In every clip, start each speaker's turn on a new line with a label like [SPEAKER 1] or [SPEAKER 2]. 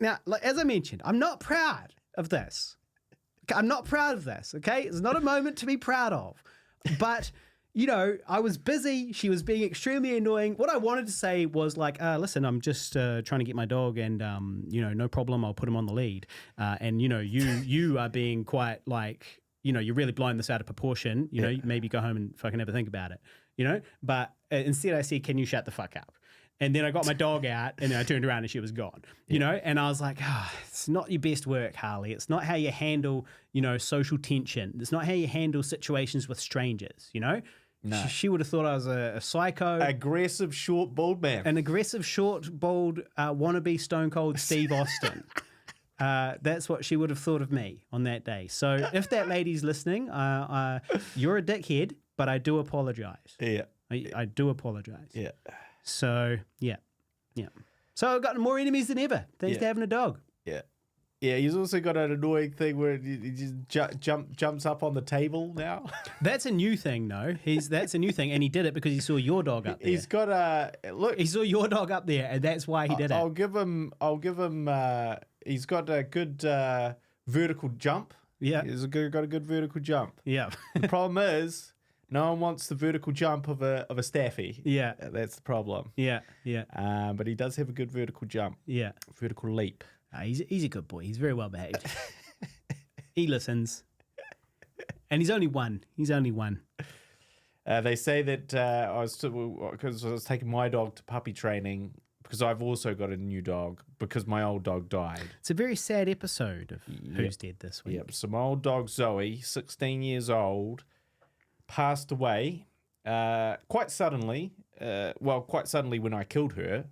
[SPEAKER 1] Now, like, as I mentioned, I'm not proud of this. I'm not proud of this, okay? It's not a moment to be proud of. But, you know, I was busy. She was being extremely annoying. What I wanted to say was like, listen, I'm just trying to get my dog and, you know, no problem. I'll put him on the lead. And, you know, you are being quite like, you know, you're really blowing this out of proportion. You know, maybe go home and fucking ever think about it, you know? But instead I said, can you shut the fuck up? And then I got my dog out and then I turned around and she was gone, you know? And I was like, it's not your best work, Harley. It's not how you handle, you know, social tension. It's not how you handle situations with strangers, you know? No. She would have thought I was a psycho.
[SPEAKER 2] Aggressive, short, bald man.
[SPEAKER 1] An aggressive, short, bald, wannabe Stone Cold Steve Austin. That's what she would have thought of me on that day. So if that lady's listening, you're a dickhead, but I do apologize.
[SPEAKER 2] Yeah.
[SPEAKER 1] I do apologize.
[SPEAKER 2] Yeah.
[SPEAKER 1] So, yeah. So I've got more enemies than ever, thanks to having a dog.
[SPEAKER 2] Yeah. Yeah, he's also got an annoying thing where he just jumps up on the table now.
[SPEAKER 1] That's a new thing, though. That's a new thing, and he did it because he saw your dog up there.
[SPEAKER 2] He's got look.
[SPEAKER 1] He saw your dog up there, and that's why he did it.
[SPEAKER 2] I'll give him. He's got a good vertical jump.
[SPEAKER 1] Yeah,
[SPEAKER 2] he's got a good vertical jump.
[SPEAKER 1] Yeah.
[SPEAKER 2] The problem is, no one wants the vertical jump of a staffy.
[SPEAKER 1] Yeah,
[SPEAKER 2] that's the problem.
[SPEAKER 1] Yeah.
[SPEAKER 2] But he does have a good vertical jump.
[SPEAKER 1] Yeah,
[SPEAKER 2] vertical leap.
[SPEAKER 1] He's a good boy. He's very well behaved. He listens, and he's only one.
[SPEAKER 2] They say that because I was taking my dog to puppy training because I've also got a new dog because my old dog died.
[SPEAKER 1] It's a very sad episode of Who's Dead this week.
[SPEAKER 2] Yep. So my old dog Zoe, 16 years old, passed away quite suddenly. Quite suddenly when I killed her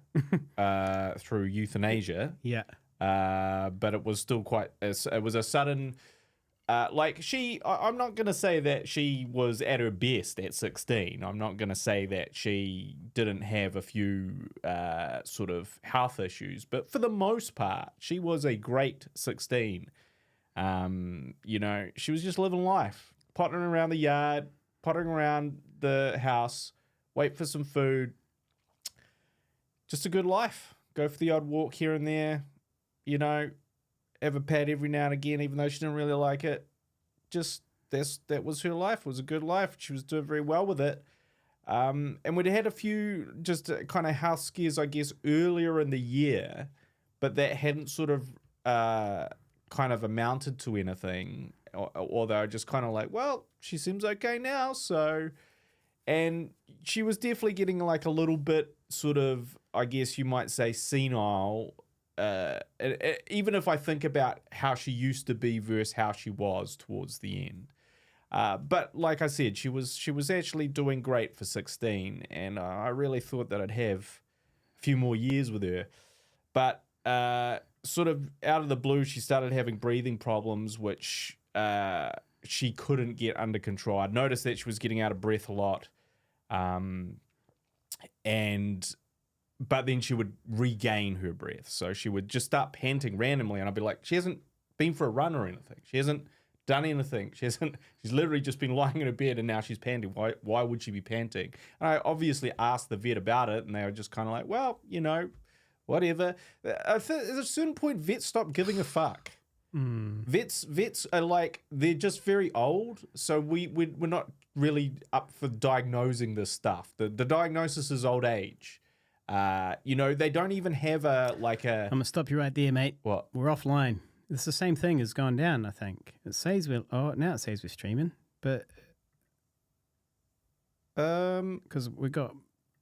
[SPEAKER 2] through euthanasia.
[SPEAKER 1] Yeah.
[SPEAKER 2] But it was still it was a sudden, I'm not going to say that she was at her best at 16. I'm not going to say that she didn't have a few sort of health issues, but for the most part, she was a great 16. You know, she was just living life, pottering around the yard, pottering around the house, wait for some food. Just a good life. Go for the odd walk here and there. You know, have a pet every now and again, even though she didn't really like it. Just that was her life. It was a good life. She was doing very well with it. And we'd had a few just kind of house scares, I guess, earlier in the year, but that hadn't sort of kind of amounted to anything. Or they were just kind of like, well, she seems okay now. So, and she was definitely getting like a little bit sort of, I guess you might say, senile. Even if I think about how she used to be versus how she was towards the end. But like I said, she was actually doing great for 16, and I really thought that I'd have a few more years with her. But sort of out of the blue, she started having breathing problems, which she couldn't get under control. I'd noticed that she was getting out of breath a lot. But then she would regain her breath. So she would just start panting randomly. And I'd be like, she hasn't been for a run or anything. She hasn't done anything. She's literally just been lying in her bed and now she's panting. Why would she be panting? And I obviously asked the vet about it and they were just kind of like, well, you know, whatever. At a certain point, vets stopped giving a fuck. Vets are like, they're just very old. So we're not really up for diagnosing this stuff. The diagnosis is old age. You know, they don't even have I'm
[SPEAKER 1] going to stop you right there, mate.
[SPEAKER 2] What?
[SPEAKER 1] We're offline. It's the same thing as gone down, I think. It says now it says we're streaming, but because we got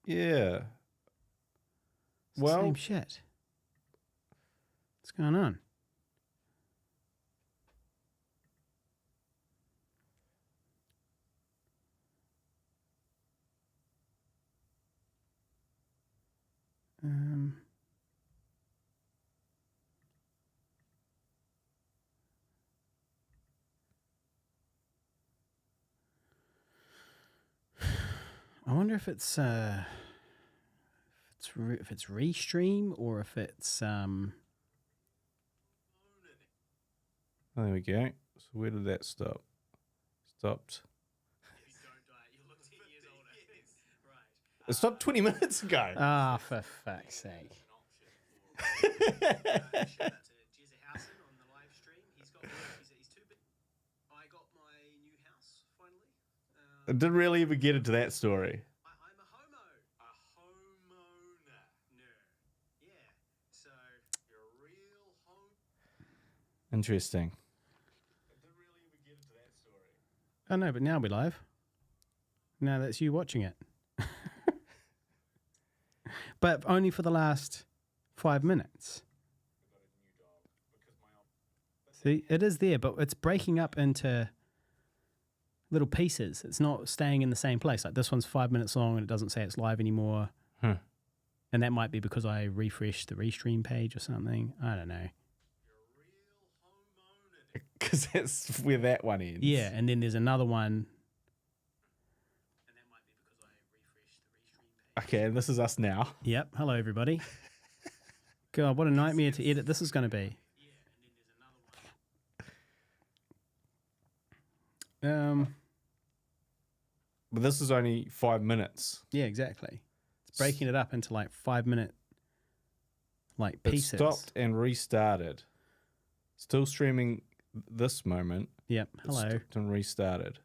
[SPEAKER 1] same shit. What's going on? I wonder if it's restream or if it's
[SPEAKER 2] There we go. So where did that stop? Stopped. It stopped 20 minutes ago.
[SPEAKER 1] Ah, for fuck's sake.
[SPEAKER 2] didn't really even get into that story.
[SPEAKER 1] I'm a homo.
[SPEAKER 2] A homeowner.
[SPEAKER 1] No. Yeah. So
[SPEAKER 2] You're a real Interesting. I didn't really even get into that story.
[SPEAKER 1] Oh no, but now we're live. Now that's you watching it. But only for the last 5 minutes. See, it is there, but it's breaking up into little pieces. It's not staying in the same place. Like this one's 5 minutes long and it doesn't say it's live anymore.
[SPEAKER 2] Huh.
[SPEAKER 1] And that might be because I refreshed the restream page or something. I don't know.
[SPEAKER 2] Because that's where that one ends.
[SPEAKER 1] Yeah, and then there's another one. And that might be because I refreshed the restream page.
[SPEAKER 2] Okay, and this is us now.
[SPEAKER 1] Yep. Hello, everybody. God, what a nightmare to edit this is going to be.
[SPEAKER 2] But this is only 5 minutes.
[SPEAKER 1] Yeah, exactly. It's breaking it up into like 5 minute like pieces.
[SPEAKER 2] It stopped and restarted. Still streaming this moment.
[SPEAKER 1] Yep. Hello.
[SPEAKER 2] It stopped and restarted.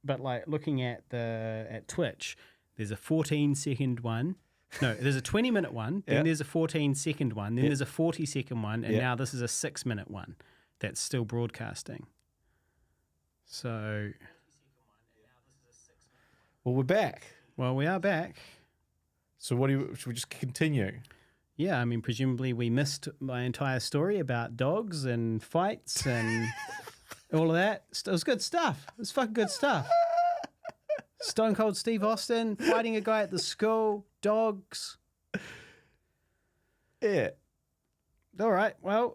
[SPEAKER 1] But like looking at Twitch, there's a 14-second one. No, there's a 20-minute one. Then there's a 14-second one. Then there's a 40-second one, and now this is a 6-minute one that's still broadcasting. So,
[SPEAKER 2] well, we're back.
[SPEAKER 1] Well, we are back.
[SPEAKER 2] So should we just continue?
[SPEAKER 1] Yeah, I mean, presumably we missed my entire story about dogs and fights and all of that. It was good stuff. It was fucking good stuff. Stone Cold Steve Austin fighting a guy at the school, dogs.
[SPEAKER 2] Yeah.
[SPEAKER 1] All right. Well,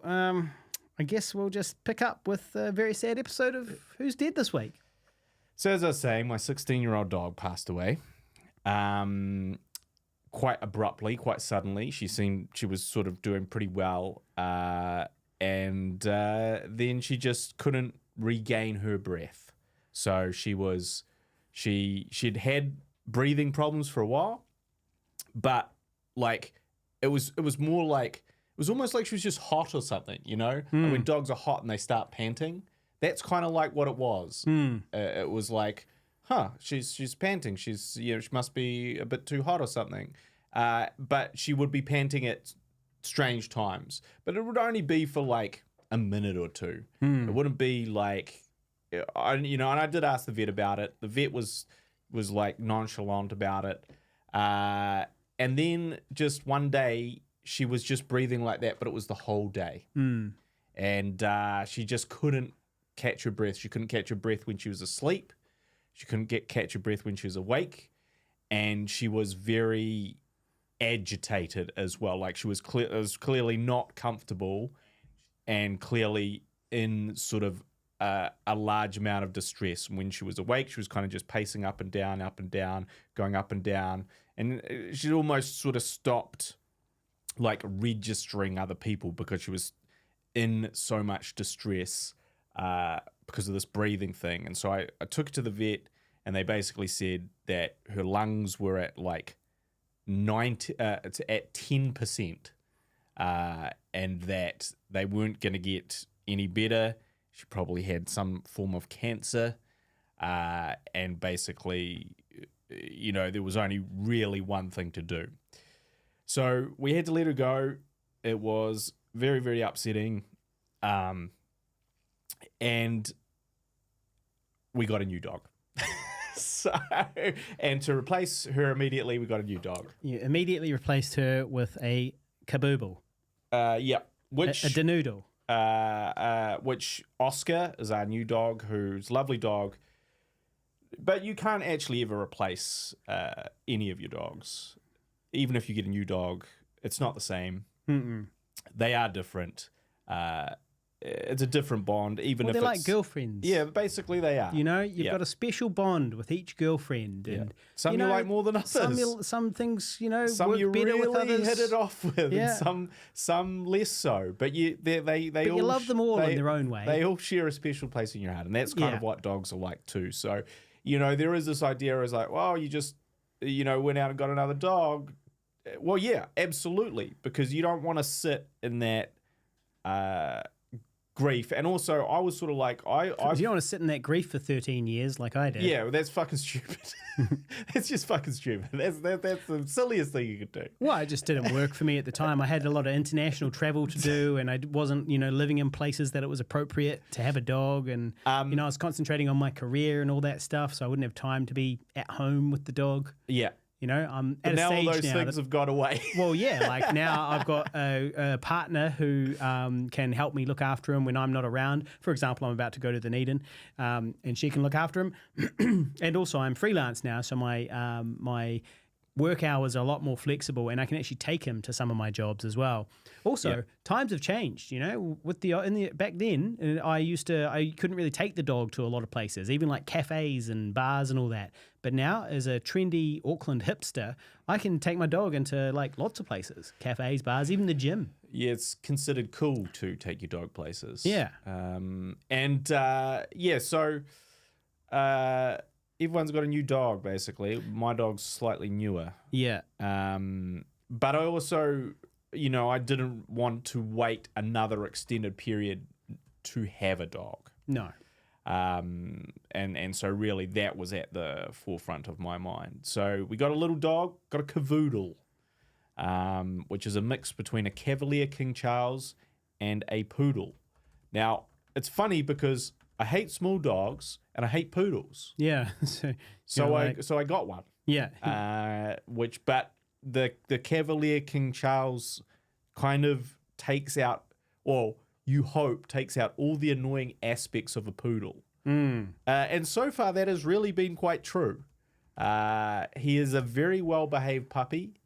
[SPEAKER 1] I guess we'll just pick up with a very sad episode of Who's Dead this week.
[SPEAKER 2] So as I was saying, my 16-year-old dog passed away. Quite abruptly, quite suddenly. She was sort of doing pretty well. And then she just couldn't regain her breath. So she'd had breathing problems for a while, but like it was more like it was almost like she was just hot or something, you know? Like when dogs are hot and they start panting, that's kind of like what it was. It was like, she's panting. She must be a bit too hot or something. But she would be panting at strange times, but it would only be for like a minute or two. It wouldn't be like, and I did ask the vet about it. The vet was like nonchalant about it. And then just one day she was just breathing like that, but it was the whole day. And she just couldn't catch her breath. She couldn't catch her breath when she was asleep. She couldn't catch her breath when she was awake. And she was very agitated as well. Like she was clearly not comfortable and clearly in sort of a large amount of distress. When she was awake, she was kind of just pacing up and down, going up and down. And she almost sort of stopped like registering other people because she was in so much distress because of this breathing thing. And so I took her to the vet, and they basically said that her lungs were at like 10%, and that they weren't going to get any better. She probably had some form of cancer, and basically, there was only really one thing to do. So we had to let her go. It was very, very upsetting, and we got a new dog. And to replace her immediately, we got a new dog.
[SPEAKER 1] You immediately replaced her with a kabooble.
[SPEAKER 2] Yeah.
[SPEAKER 1] Which a denoodle.
[SPEAKER 2] Which Oscar is our new dog, who's a lovely dog. But you can't actually ever replace any of your dogs. Even if you get a new dog, it's not the same. They are different. It's a different bond, even if
[SPEAKER 1] they're
[SPEAKER 2] it's
[SPEAKER 1] like girlfriends.
[SPEAKER 2] Yeah, basically they are.
[SPEAKER 1] You've got a special bond with each girlfriend, and
[SPEAKER 2] some you like more than others.
[SPEAKER 1] Some things
[SPEAKER 2] some
[SPEAKER 1] work
[SPEAKER 2] you
[SPEAKER 1] better
[SPEAKER 2] really
[SPEAKER 1] with others.
[SPEAKER 2] hit it off with, and some less so. But you all
[SPEAKER 1] love them all in their own way.
[SPEAKER 2] They all share a special place in your heart, and that's kind of what dogs are like too. So there is this idea as like, well, you just went out and got another dog. Well, yeah, absolutely, because you don't want to sit in that grief. And also, I was sort of like, I
[SPEAKER 1] You don't want to sit in that grief for 13 years like I did.
[SPEAKER 2] yeah, well, that's fucking stupid. That's just fucking stupid. That's the silliest thing you could do.
[SPEAKER 1] Well, it just didn't work for me at the time. I had a lot of international travel to do, and I wasn't, living in places that it was appropriate to have a dog. And, I was concentrating on my career and all that stuff, so I wouldn't have time to be at home with the dog.
[SPEAKER 2] Yeah.
[SPEAKER 1] I'm
[SPEAKER 2] But
[SPEAKER 1] at a
[SPEAKER 2] now all
[SPEAKER 1] stage
[SPEAKER 2] those
[SPEAKER 1] now
[SPEAKER 2] things have got away.
[SPEAKER 1] well, yeah, like now I've got a partner who can help me look after him when I'm not around. For example, I'm about to go to Dunedin, and she can look after him. And also, I'm freelance now, so my work hours are a lot more flexible, and I can actually take him to some of my jobs as well. Also, times have changed. With back then, I couldn't really take the dog to a lot of places, even like cafes and bars and all that. But now, as a trendy Auckland hipster, I can take my dog into like lots of places, cafes, bars, even the gym.
[SPEAKER 2] Yeah, it's considered cool to take your dog places.
[SPEAKER 1] Yeah.
[SPEAKER 2] So everyone's got a new dog, basically. My dog's slightly newer.
[SPEAKER 1] Yeah.
[SPEAKER 2] But I also, I didn't want to wait another extended period to have a dog.
[SPEAKER 1] No.
[SPEAKER 2] And so really that was at the forefront of my mind. So we got a little dog, got a cavoodle, which is a mix between a Cavalier King Charles and a poodle. Now, it's funny because I hate small dogs and I hate poodles.
[SPEAKER 1] Yeah.
[SPEAKER 2] So I got one.
[SPEAKER 1] Yeah.
[SPEAKER 2] But the Cavalier King Charles kind of takes out, well, you hope takes out all the annoying aspects of a poodle. And so far that has really been quite true. He is a very well-behaved puppy.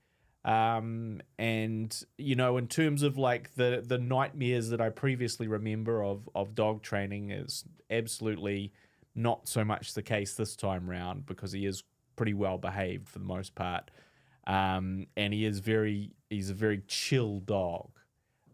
[SPEAKER 2] And, in terms of like the nightmares that I previously remember of dog training is absolutely not so much the case this time round because he is pretty well behaved for the most part. And he's a very chill dog.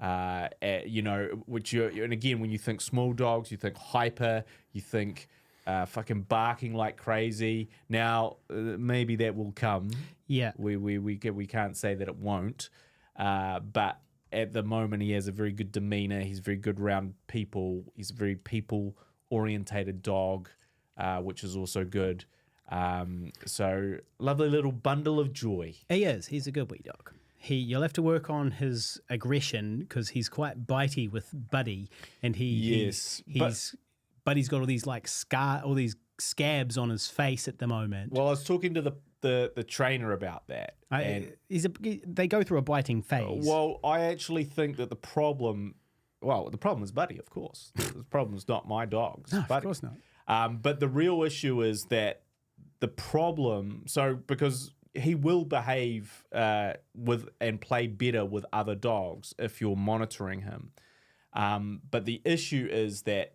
[SPEAKER 2] And again, when you think small dogs, you think hyper, you think fucking barking like crazy. Now, maybe that will come.
[SPEAKER 1] Yeah.
[SPEAKER 2] We can't say that it won't. But at the moment, he has a very good demeanor. He's very good around people. He's a very people-orientated dog, which is also good. So, lovely little bundle of joy.
[SPEAKER 1] He is. He's a good wee dog. You'll have to work on his aggression because he's quite bitey with Buddy, and Buddy's got all these all these scabs on his face at the moment.
[SPEAKER 2] Well, I was talking to the trainer about that.
[SPEAKER 1] They go through a biting phase.
[SPEAKER 2] Well, I actually think that the problem is Buddy, of course. The problem is not my dogs.
[SPEAKER 1] No,
[SPEAKER 2] Buddy.
[SPEAKER 1] of course not.
[SPEAKER 2] But the real issue is that the problem. Because he will behave with and play better with other dogs if you're monitoring him. But the issue is that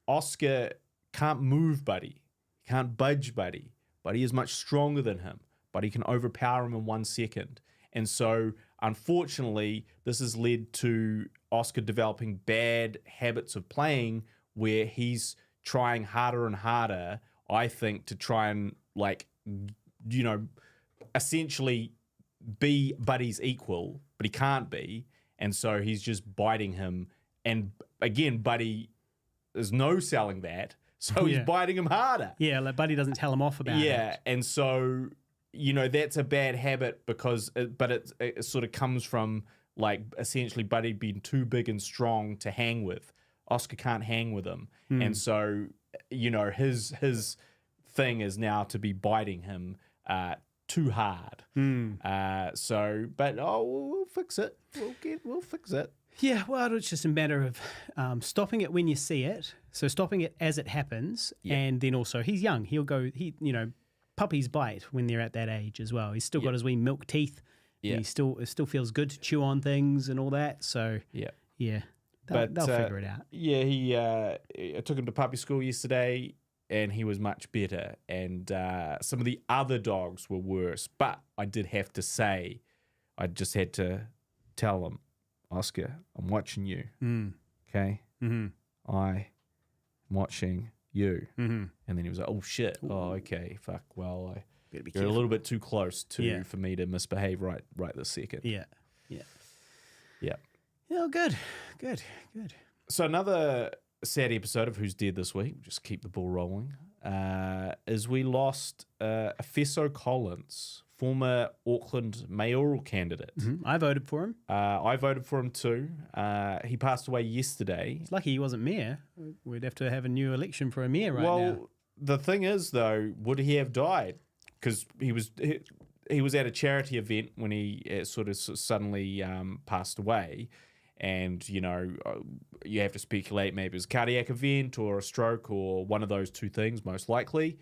[SPEAKER 2] Oscar can't move Buddy. He can't budge Buddy. Buddy is much stronger than him. Buddy can overpower him in 1 second. And so, unfortunately, this has led to Oscar developing bad habits of playing where he's trying harder and harder, I think, to try and, essentially be Buddy's equal, but he can't be. And so he's just biting him. And again, Buddy is no-selling that. So he's biting him harder.
[SPEAKER 1] Yeah, like Buddy doesn't tell him off about it.
[SPEAKER 2] Yeah, and so, that's a bad habit because, it sort of comes from, essentially Buddy being too big and strong to hang with. Oscar can't hang with him. And so, his thing is now to be biting him too hard. But we'll fix it. We'll fix it.
[SPEAKER 1] Yeah, well, it's just a matter of stopping it when you see it. So stopping it as it happens, and then also he's young. Puppies bite when they're at that age as well. He's still got his wee milk teeth. Yeah, it still feels good to chew on things and all that. So they'll figure it out.
[SPEAKER 2] Yeah, I took him to puppy school yesterday, and he was much better. And some of the other dogs were worse. But I did have to say, I just had to tell him, Oscar, I'm watching you. Okay? Mm-hmm. I'm watching you. Mm-hmm. And then he was like, oh, shit. Ooh. Oh, okay. Fuck. Well, you're a little bit too close for me to misbehave right this second.
[SPEAKER 1] Yeah. Oh, good.
[SPEAKER 2] So another sad episode of Who's Dead this week, just keep the ball rolling, is we lost Efeso Collins, former Auckland mayoral candidate.
[SPEAKER 1] I voted for him.
[SPEAKER 2] I voted for him too. He passed away yesterday.
[SPEAKER 1] It's lucky he wasn't mayor. We'd have to have a new election for a mayor right now.
[SPEAKER 2] Well, the thing is, though, would he have died? Because he was at a charity event when he sort of suddenly passed away. And, you have to speculate maybe it was a cardiac event or a stroke or one of those two things, most likely.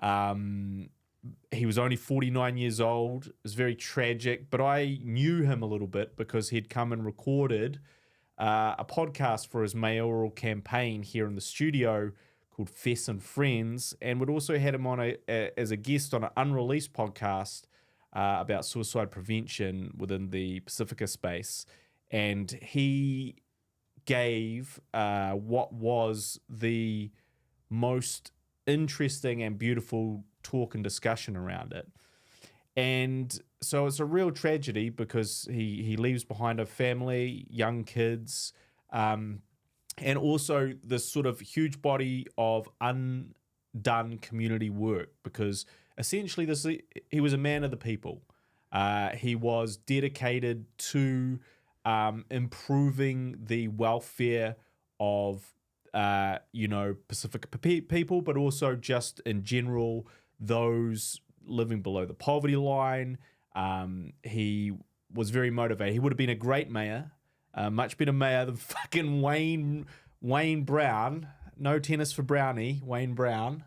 [SPEAKER 2] He was only 49 years old. It was very tragic, but I knew him a little bit because he'd come and recorded a podcast for his mayoral campaign here in the studio called Fess and Friends, and we'd also had him on as a guest on an unreleased podcast about suicide prevention within the Pacifica space. And he gave what was the most interesting and beautiful talk and discussion around it. And so it's a real tragedy because he leaves behind a family, young kids, and also this sort of huge body of undone community work, because essentially he was a man of the people. He was dedicated to improving the welfare of, Pacific people, but also just in general, those living below the poverty line. He was very motivated. He would have been a great mayor, much better mayor than fucking Wayne Brown. No tennis for Brownie, Wayne Brown.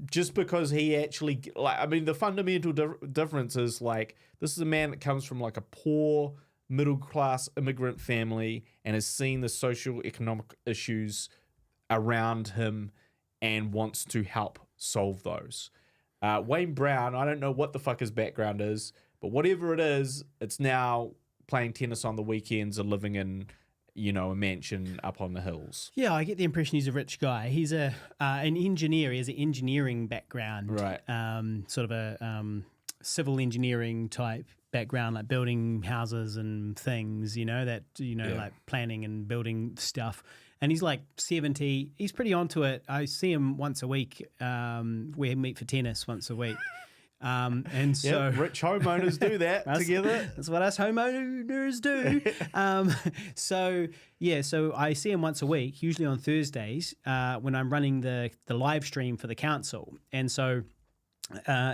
[SPEAKER 2] Just because he actually, the fundamental difference is this is a man that comes from a poor middle class immigrant family and has seen the social economic issues around him and wants to help solve those. Wayne Brown, I don't know what the fuck his background is, but whatever it is, it's now playing tennis on the weekends and living in, a mansion up on the hills.
[SPEAKER 1] Yeah, I get the impression he's a rich guy. He's an engineer. He has an engineering background.
[SPEAKER 2] Right.
[SPEAKER 1] Sort of a civil engineering type background, like building houses and things, like planning and building stuff. And he's 70. He's pretty onto it. I see him once a week. We meet for tennis once a week. And so
[SPEAKER 2] rich homeowners do that together.
[SPEAKER 1] That's what us homeowners do. So I see him once a week, usually on Thursdays, when I'm running the live stream for the council. And so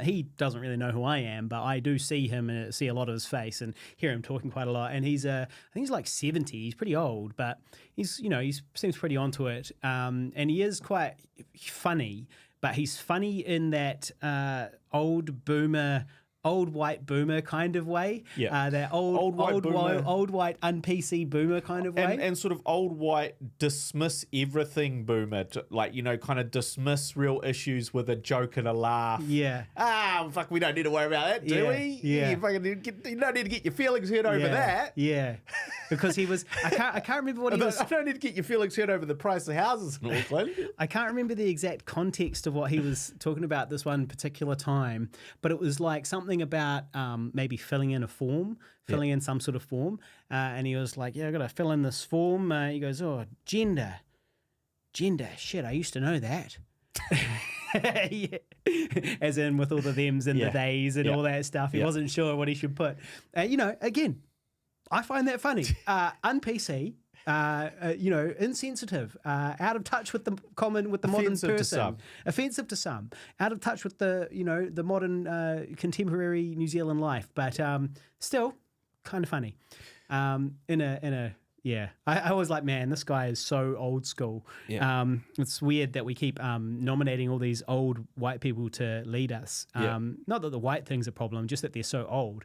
[SPEAKER 1] he doesn't really know who I am, but I do see him and see a lot of his face and hear him talking quite a lot. And he's I think he's 70. He's pretty old, but he seems pretty onto it. And he is quite funny, but he's funny in that old white boomer kind of way.
[SPEAKER 2] Yeah.
[SPEAKER 1] That old white un-PC boomer kind of way.
[SPEAKER 2] And sort of old white dismiss everything boomer, kind of dismiss real issues with a joke and a laugh.
[SPEAKER 1] Yeah.
[SPEAKER 2] Fuck, we don't need to worry about that, do we?
[SPEAKER 1] Yeah.
[SPEAKER 2] You don't need to get your feelings hurt over that.
[SPEAKER 1] Yeah. Because he was, I can't remember what he was.
[SPEAKER 2] I don't need to get your feelings hurt over the price of houses in Auckland.
[SPEAKER 1] I can't remember the exact context of what he was talking about this one particular time, but it was something about maybe filling in some sort of form. And he was like, I've got to fill in this form. He goes, gender. Shit, I used to know that. Yeah. As in with all the thems and the days and all that stuff. He wasn't sure what he should put. Again, I find that funny. Un-PC, insensitive, out of touch with the modern person. Offensive to some. Out of touch with the modern contemporary New Zealand life, but still kind of funny. I was like, man, this guy is so old school. Yeah. It's weird that we keep nominating all these old white people to lead us. Not that the white thing's a problem, just that they're so old.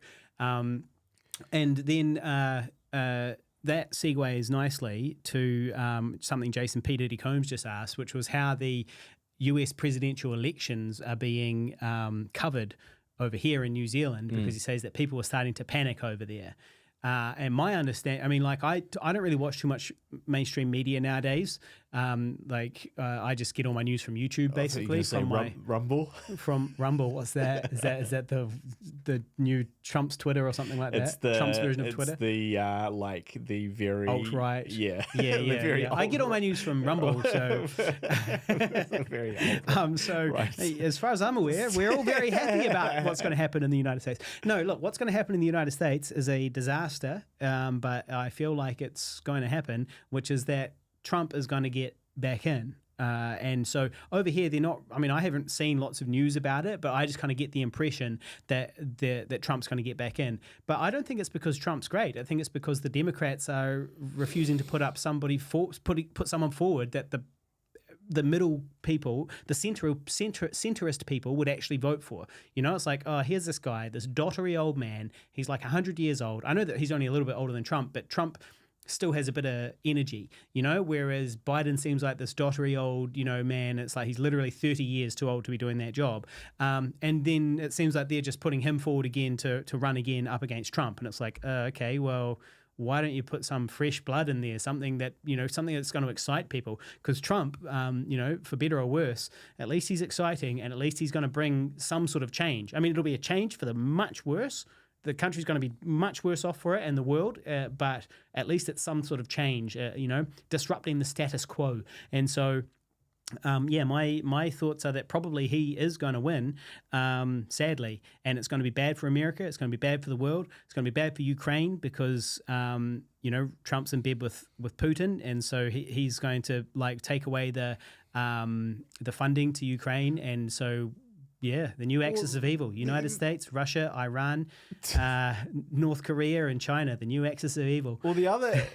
[SPEAKER 1] And then that segues nicely to something Jason P. Diddy Combs just asked, which was how the US presidential elections are being covered over here in New Zealand, because he says that people are starting to panic over there. And my understanding, I don't really watch too much mainstream media nowadays. I just get all my news from YouTube, basically, from
[SPEAKER 2] Rumble.
[SPEAKER 1] from Rumble. What's that? Is that the new Trump's Twitter or something like that?
[SPEAKER 2] It's the
[SPEAKER 1] Trump's version of Twitter.
[SPEAKER 2] It's the very
[SPEAKER 1] alt-right.
[SPEAKER 2] Yeah.
[SPEAKER 1] Yeah. I get all my news from Rumble, so
[SPEAKER 2] very alt-right.
[SPEAKER 1] Right. As far as I'm aware, we're all very happy about what's going to happen in the United States. No, look, what's going to happen in the United States is a disaster, but I feel like it's going to happen, which is that Trump is going to get back in. And so over here, they're not, I mean, I haven't seen lots of news about it, but I just kind of get the impression that Trump's going to get back in. But I don't think it's because Trump's great. I think it's because the Democrats are refusing to put someone forward that the middle people, the centrist people would actually vote for. You know, it's like, oh, here's this guy, this dottery old man. He's like 100 years old. I know that he's only a little bit older than Trump, but Trump still has a bit of energy, you know, whereas Biden seems like this dottery old, you know, man. It's like he's literally 30 years too old to be doing that job. And then it seems like they're just putting him forward again to run again up against Trump. And it's like, okay, well, why don't you put some fresh blood in there, something that's going to excite people? Because Trump, for better or worse, at least he's exciting, and at least he's going to bring some sort of change. I mean, it'll be a change for the much worse. The country's going to be much worse off for it, and the world, but at least it's some sort of change, disrupting the status quo. And so, my thoughts are that probably he is going to win, sadly, and it's going to be bad for America. It's going to be bad for the world. It's going to be bad for Ukraine because, Trump's in bed with Putin, and so he's going to take away the funding to Ukraine, and so. Yeah, the new axis of evil. United States, Russia, Iran, North Korea, and China. The new axis of evil.
[SPEAKER 2] Well, the other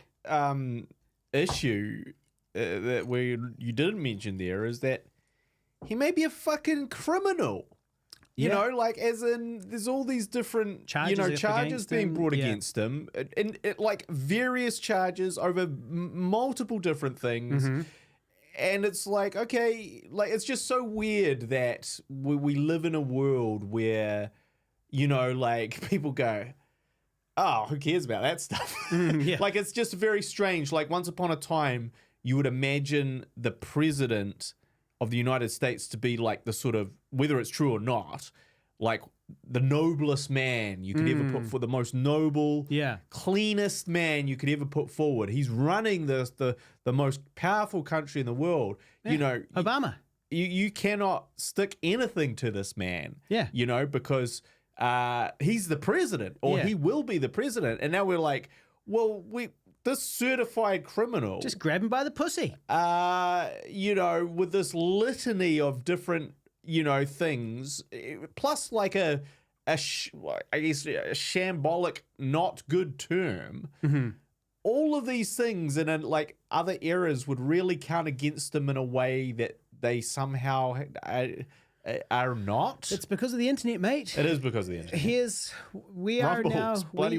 [SPEAKER 2] issue that you didn't mention there is that he may be a fucking criminal. You know, like as in there's all these different charges being brought against him, and various charges over multiple different things. Mm-hmm. And it's like, okay, it's just so weird that we live in a world where, people go, oh, who cares about that stuff? It's just very strange. Like once upon a time, you would imagine the president of the United States to be like the sort of, whether it's true or not, like the noblest man you could ever put for the most noble, cleanest man you could ever put forward. He's running the most powerful country in the world. Yeah.
[SPEAKER 1] Obama.
[SPEAKER 2] You cannot stick anything to this man.
[SPEAKER 1] Yeah.
[SPEAKER 2] Because he's the president, or he will be the president. And now we're like, well, this certified criminal,
[SPEAKER 1] just grab him by the pussy.
[SPEAKER 2] With this litany of different things, plus like I guess a shambolic, not good term. Mm-hmm. All of these things in other eras would really count against them in a way that they somehow are not.
[SPEAKER 1] It's because of the internet, mate.
[SPEAKER 2] It is because of the internet.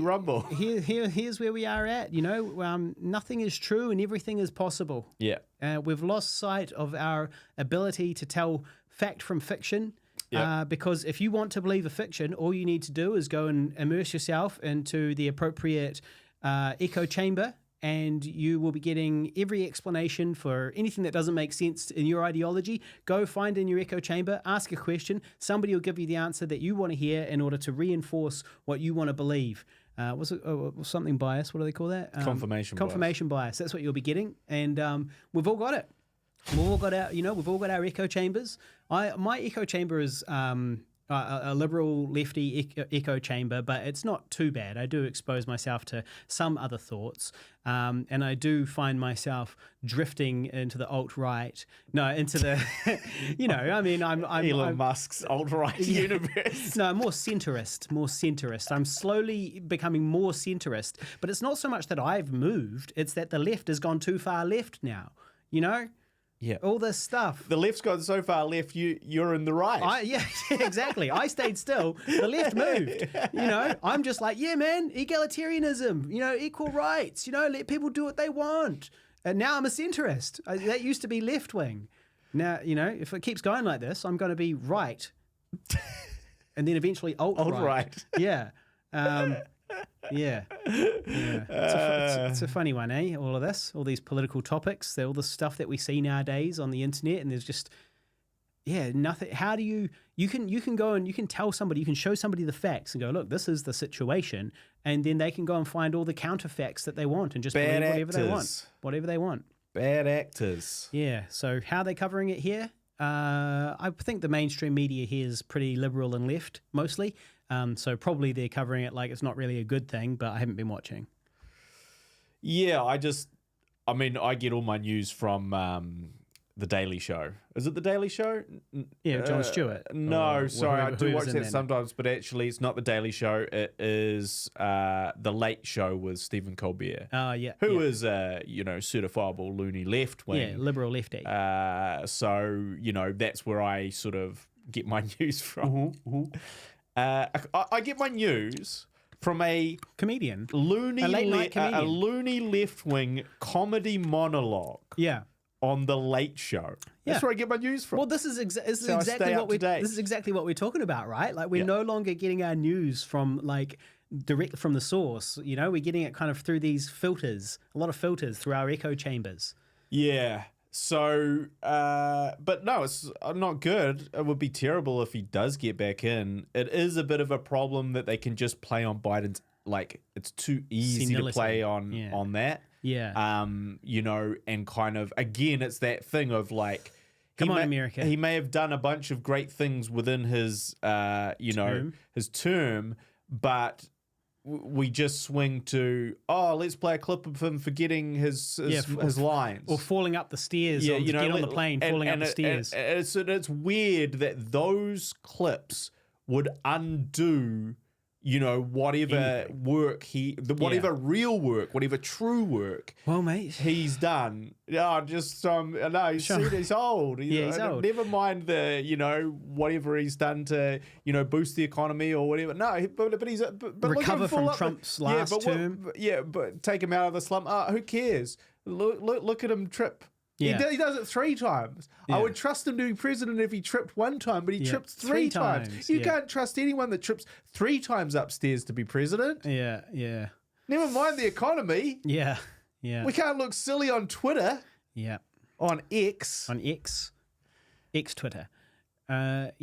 [SPEAKER 1] Rumble. Here's where we are at. Nothing is true and everything is possible.
[SPEAKER 2] Yeah.
[SPEAKER 1] We've lost sight of our ability to tell fact from fiction. Because if you want to believe a fiction, all you need to do is go and immerse yourself into the appropriate echo chamber, and you will be getting every explanation for anything that doesn't make sense in your ideology. Go find in your echo chamber, ask a question. Somebody will give you the answer that you want to hear in order to reinforce what you want to believe. Was it something bias? What do they call that? Confirmation bias. That's what you'll be getting, and we've all got it. We've all got our echo chambers. My echo chamber is a liberal lefty echo chamber, but it's not too bad. I do expose myself to some other thoughts, and I do find myself drifting into the alt-right. No, into the, I'm
[SPEAKER 2] Elon Musk's alt-right universe.
[SPEAKER 1] No, more centrist. I'm slowly becoming more centrist, but it's not so much that I've moved; it's that the left has gone too far left now.
[SPEAKER 2] Yeah,
[SPEAKER 1] all this stuff.
[SPEAKER 2] The left's gone so far left, you're in the right.
[SPEAKER 1] Exactly. I stayed still. The left moved. I'm just like, yeah, man, egalitarianism. Equal rights. Let people do what they want. And now I'm a centrist. That used to be left wing. Now, if it keeps going like this, I'm going to be right, and then eventually alt-right.
[SPEAKER 2] Alt-right.
[SPEAKER 1] Yeah. Yeah. It's a funny one, eh? All of this, all these political topics, all the stuff that we see nowadays on the internet, and there's just, nothing. How do you can go and you can tell somebody, you can show somebody the facts and go, look, this is the situation, and then they can go and find all the counter facts that they want and just believe whatever they want.
[SPEAKER 2] Bad actors.
[SPEAKER 1] Yeah. So how are they covering it here? I think the mainstream media here is pretty liberal and left mostly. So probably they're covering it like it's not really a good thing, but I haven't been watching.
[SPEAKER 2] Yeah, I get all my news from The Daily Show. Is it The Daily Show?
[SPEAKER 1] Yeah, Jon Stewart.
[SPEAKER 2] No, sorry, I do watch that sometimes, but actually it's not The Daily Show. It is The Late Show with Stephen Colbert. Who is certifiable loony left wing.
[SPEAKER 1] Yeah, liberal lefty.
[SPEAKER 2] So, that's where I sort of get my news from. I get my news from a
[SPEAKER 1] comedian,
[SPEAKER 2] loony
[SPEAKER 1] comedian.
[SPEAKER 2] A loony left-wing comedy monologue.
[SPEAKER 1] Yeah.
[SPEAKER 2] On The Late Show. That's where I get my news from.
[SPEAKER 1] Well, this is exactly what we're talking about, right? Like we're no longer getting our news from like directly from the source. We're getting it kind of through these filters, a lot of filters through our echo chambers.
[SPEAKER 2] Yeah. So, but no, it's not good. It would be terrible if he does get back in. It is a bit of a problem that they can just play on Biden's, like, it's too easy
[SPEAKER 1] senility.
[SPEAKER 2] To play on that.
[SPEAKER 1] Yeah.
[SPEAKER 2] And kind of, again, it's that thing of like,
[SPEAKER 1] Come on, America.
[SPEAKER 2] He may have done a bunch of great things within his, his term, but we just swing to, let's play a clip of him forgetting his lines.
[SPEAKER 1] Or falling up the stairs, or get on the plane, falling up the stairs.
[SPEAKER 2] It's weird that those clips would undo, whatever work real work, whatever true work.
[SPEAKER 1] Well, mate,
[SPEAKER 2] he's done. He's old.
[SPEAKER 1] He's old.
[SPEAKER 2] Never mind the, whatever he's done to, boost the economy or whatever. No, but he's but
[SPEAKER 1] recover from Trump's last term.
[SPEAKER 2] But take him out of the slump. Who cares? Look at him trip.
[SPEAKER 1] Yeah.
[SPEAKER 2] He does it 3 times.
[SPEAKER 1] Yeah.
[SPEAKER 2] I would trust him to be president if he tripped 1 time, but he tripped 3 times. You can't trust anyone that trips 3 times upstairs to be president.
[SPEAKER 1] Yeah.
[SPEAKER 2] Never mind the economy.
[SPEAKER 1] Yeah.
[SPEAKER 2] We can't look silly on Twitter.
[SPEAKER 1] Yeah.
[SPEAKER 2] On X.
[SPEAKER 1] X Twitter. Not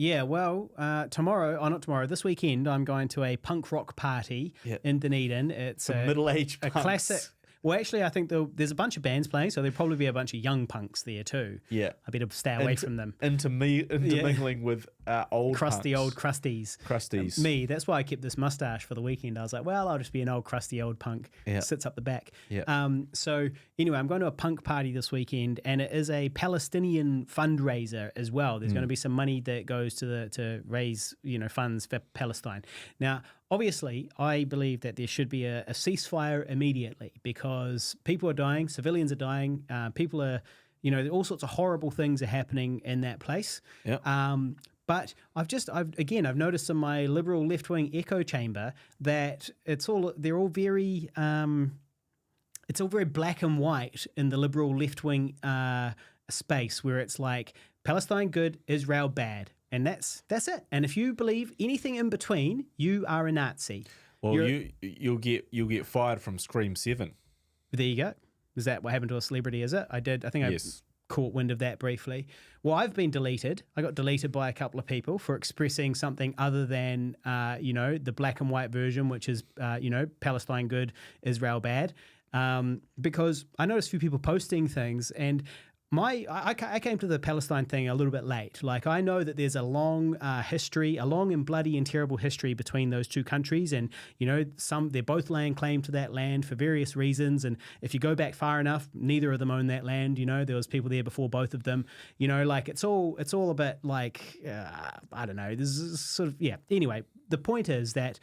[SPEAKER 1] tomorrow, this weekend, I'm going to a punk rock party in Dunedin. It's
[SPEAKER 2] a middle-aged
[SPEAKER 1] punks. A classic. Well, actually, I think there's a bunch of bands playing, so there'll probably be a bunch of young punks there too.
[SPEAKER 2] Yeah.
[SPEAKER 1] I better stay away from them.
[SPEAKER 2] Intermingling with old
[SPEAKER 1] crusty
[SPEAKER 2] punks.
[SPEAKER 1] old crusties.
[SPEAKER 2] Crusties.
[SPEAKER 1] Me, that's why I kept this mustache for the weekend. I was like, well, I'll just be an old crusty old punk. Sits up the back. So anyway, I'm going to a punk party this weekend, and it is a Palestinian fundraiser as well. There's going to be some money that goes to raise funds for Palestine. Now, obviously, I believe that there should be a ceasefire immediately because people are dying, civilians are dying, people are, all sorts of horrible things are happening in that place. But I've noticed in my liberal left-wing echo chamber that it's all very black and white in the liberal left-wing space where it's like Palestine good, Israel bad. And that's it. And if you believe anything in between, you are a Nazi.
[SPEAKER 2] Well, you'll get fired from Scream 7.
[SPEAKER 1] There you go. Is that what happened to a celebrity? Is it? I think I caught wind of that briefly. Well, I've been deleted. I got deleted by a couple of people for expressing something other than the black and white version, which is Palestine good, Israel bad. Because I noticed a few people posting things and. I came to the Palestine thing a little bit late. Like, I know that there's a long history, a long and bloody and terrible history between those two countries. And, they're both laying claim to that land for various reasons. And if you go back far enough, neither of them own that land. There was people there before both of them. It's all a bit like, I don't know. This is sort of, Anyway, the point is that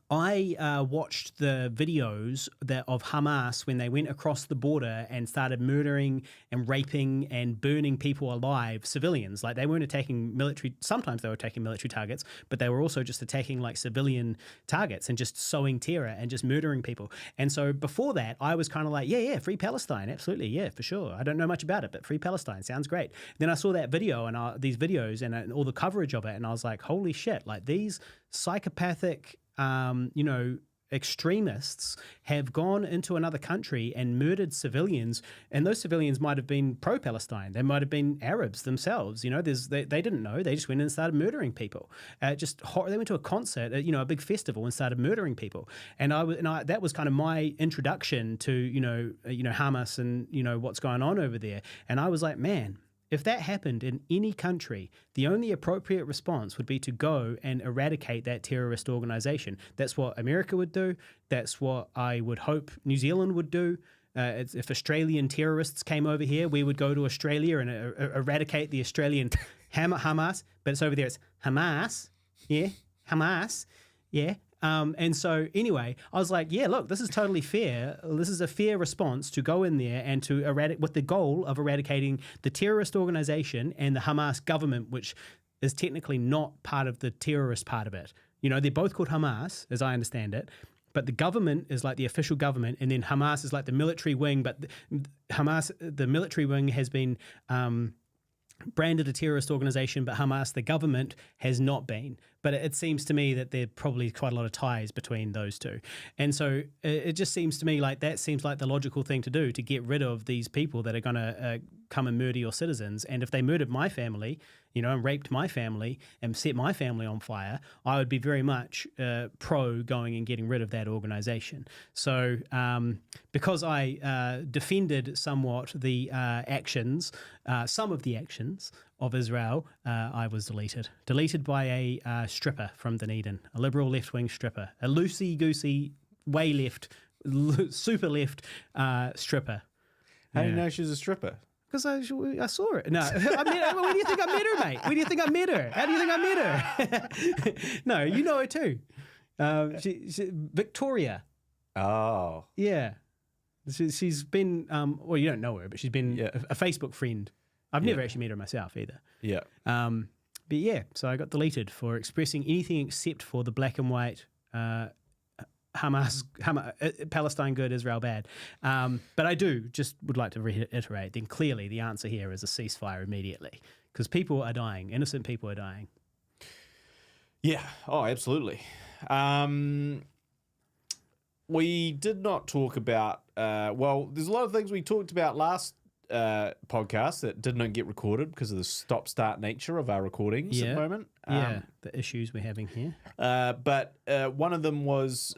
[SPEAKER 1] I watched the videos of Hamas when they went across the border and started murdering and raping and burning people alive, civilians. Like, they weren't attacking sometimes they were attacking military targets, but they were also just attacking like civilian targets and just sowing terror and just murdering people. And so before that, I was kind of like, free Palestine, absolutely, yeah, for sure. I don't know much about it, but free Palestine sounds great. Then I saw that video and these videos and all the coverage of it, and I was like, holy shit, like these psychopathic extremists have gone into another country and murdered civilians, and those civilians might have been pro-Palestine. They might have been Arabs themselves. They didn't know. They just went in and started murdering people. They went to a concert, a big festival, and started murdering people. And that was kind of my introduction to Hamas and what's going on over there. And I was like, man, if that happened in any country, the only appropriate response would be to go and eradicate that terrorist organization. That's what America would do. That's what I would hope New Zealand would do. If Australian terrorists came over here, we would go to Australia and eradicate the Australian Hamas. But it's over there, it's Hamas. Yeah, Hamas. Yeah. And so anyway, I was like, yeah, look, this is totally fair. This is a fair response to go in there and to eradicate, with the goal of eradicating the terrorist organization and the Hamas government, which is technically not part of the terrorist part of it. They're both called Hamas, as I understand it. But the government is like the official government, and then Hamas is like the military wing. But the military wing has been branded a terrorist organization, but Hamas, the government, has not been. But it seems to me that there are probably quite a lot of ties between those two. And so it just seems to me like that seems like the logical thing to do, to get rid of these people that are going to come and murder your citizens. And if they murdered my family, and raped my family and set my family on fire, I would be very much pro going and getting rid of that organization. So because I defended somewhat the some of the actions of Israel, I was deleted by a stripper from Dunedin, a liberal left-wing stripper, a loosey-goosey, way left, super left stripper.
[SPEAKER 2] How do you know she's a stripper?
[SPEAKER 1] Because I saw her. No, where do you think I met her, mate? Where do you think I met her? How do you think I met her? No, you know her too. She Victoria.
[SPEAKER 2] Oh.
[SPEAKER 1] Yeah. She's been, well, you don't know her, but she's been a Facebook friend. I've never actually met her myself either.
[SPEAKER 2] Yeah.
[SPEAKER 1] But yeah, so I got deleted for expressing anything except for the black and white Hamas, Palestine good, Israel bad. But I would like to reiterate, then clearly the answer here is a ceasefire immediately, because people are dying, innocent people are dying.
[SPEAKER 2] Yeah, oh, absolutely. We did not talk about, there's a lot of things we talked about last podcast that did not get recorded because of the stop-start nature of our recordings at the moment.
[SPEAKER 1] The issues we're having here.
[SPEAKER 2] But one of them was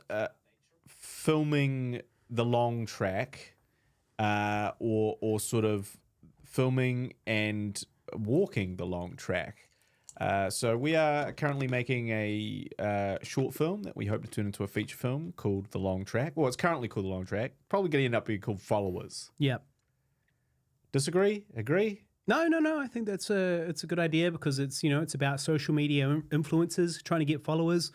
[SPEAKER 2] filming the long track, or sort of filming and walking the long track. So we are currently making a short film that we hope to turn into a feature film called The Long Track. Well, it's currently called The Long Track. Probably going to end up being called Followers.
[SPEAKER 1] Yep.
[SPEAKER 2] Disagree? Agree?
[SPEAKER 1] No. I think it's a good idea, because it's it's about social media influencers trying to get followers,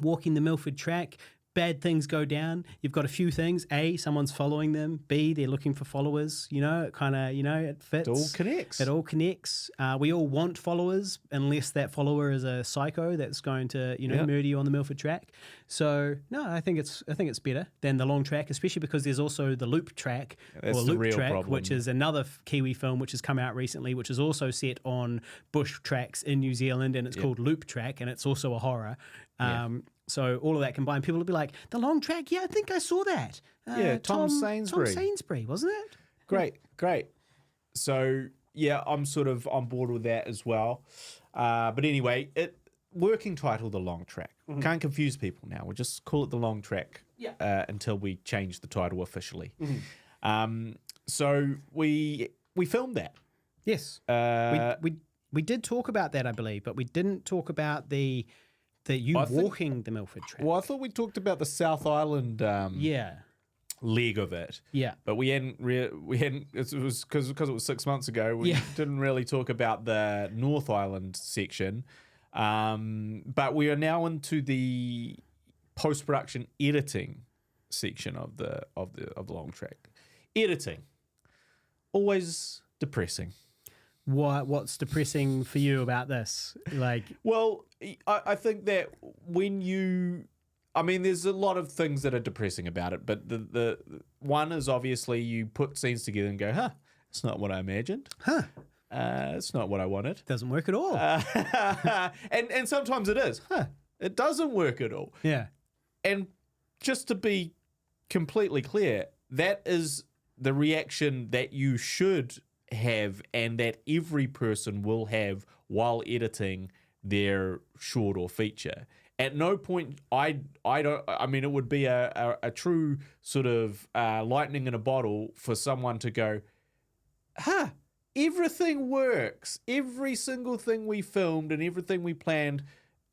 [SPEAKER 1] walking the Milford track. Bad things go down. You've got a few things. A, someone's following them. B, they're looking for followers. It kind of it fits.
[SPEAKER 2] It all connects.
[SPEAKER 1] It all connects. We all want followers, unless that follower is a psycho that's going to murder you on the Milford track. So no, I think it's better than the long track, especially because there's also the loop track,
[SPEAKER 2] That's
[SPEAKER 1] or
[SPEAKER 2] the
[SPEAKER 1] loop
[SPEAKER 2] real
[SPEAKER 1] track,
[SPEAKER 2] problem.
[SPEAKER 1] which is another Kiwi film which has come out recently, which is also set on bush tracks in New Zealand, and it's called Loop Track, and it's also a horror. So all of that combined, people will be like, the long track, yeah, I think I saw that.
[SPEAKER 2] Tom Sainsbury.
[SPEAKER 1] Tom Sainsbury, wasn't it?
[SPEAKER 2] Great. So, yeah, I'm sort of on board with that as well. But anyway, working title, The Long Track.
[SPEAKER 1] Mm-hmm.
[SPEAKER 2] Can't confuse people now. We'll just call it The Long Track until we change the title officially.
[SPEAKER 1] Mm-hmm.
[SPEAKER 2] So we filmed that.
[SPEAKER 1] Yes. We did talk about that, I believe, but we didn't talk about the walking the Milford track.
[SPEAKER 2] Well, I thought we talked about the South Island leg of it.
[SPEAKER 1] Yeah.
[SPEAKER 2] But we hadn't. It was because it was 6 months ago. We didn't really talk about the North Island section. But we are now into the post-production editing section of the long track. Editing, always depressing.
[SPEAKER 1] What's depressing for you about this?
[SPEAKER 2] Well, I think that there's a lot of things that are depressing about it, but the one is obviously you put scenes together and go, it's not what I imagined. It's not what I wanted.
[SPEAKER 1] Doesn't work at all.
[SPEAKER 2] And sometimes it is. It doesn't work at all.
[SPEAKER 1] Yeah.
[SPEAKER 2] And just to be completely clear, that is the reaction that you should have and that every person will have while editing their short or feature. At no point, I mean, it would be a true sort of lightning in a bottle for someone to go, everything works. Every single thing we filmed and everything we planned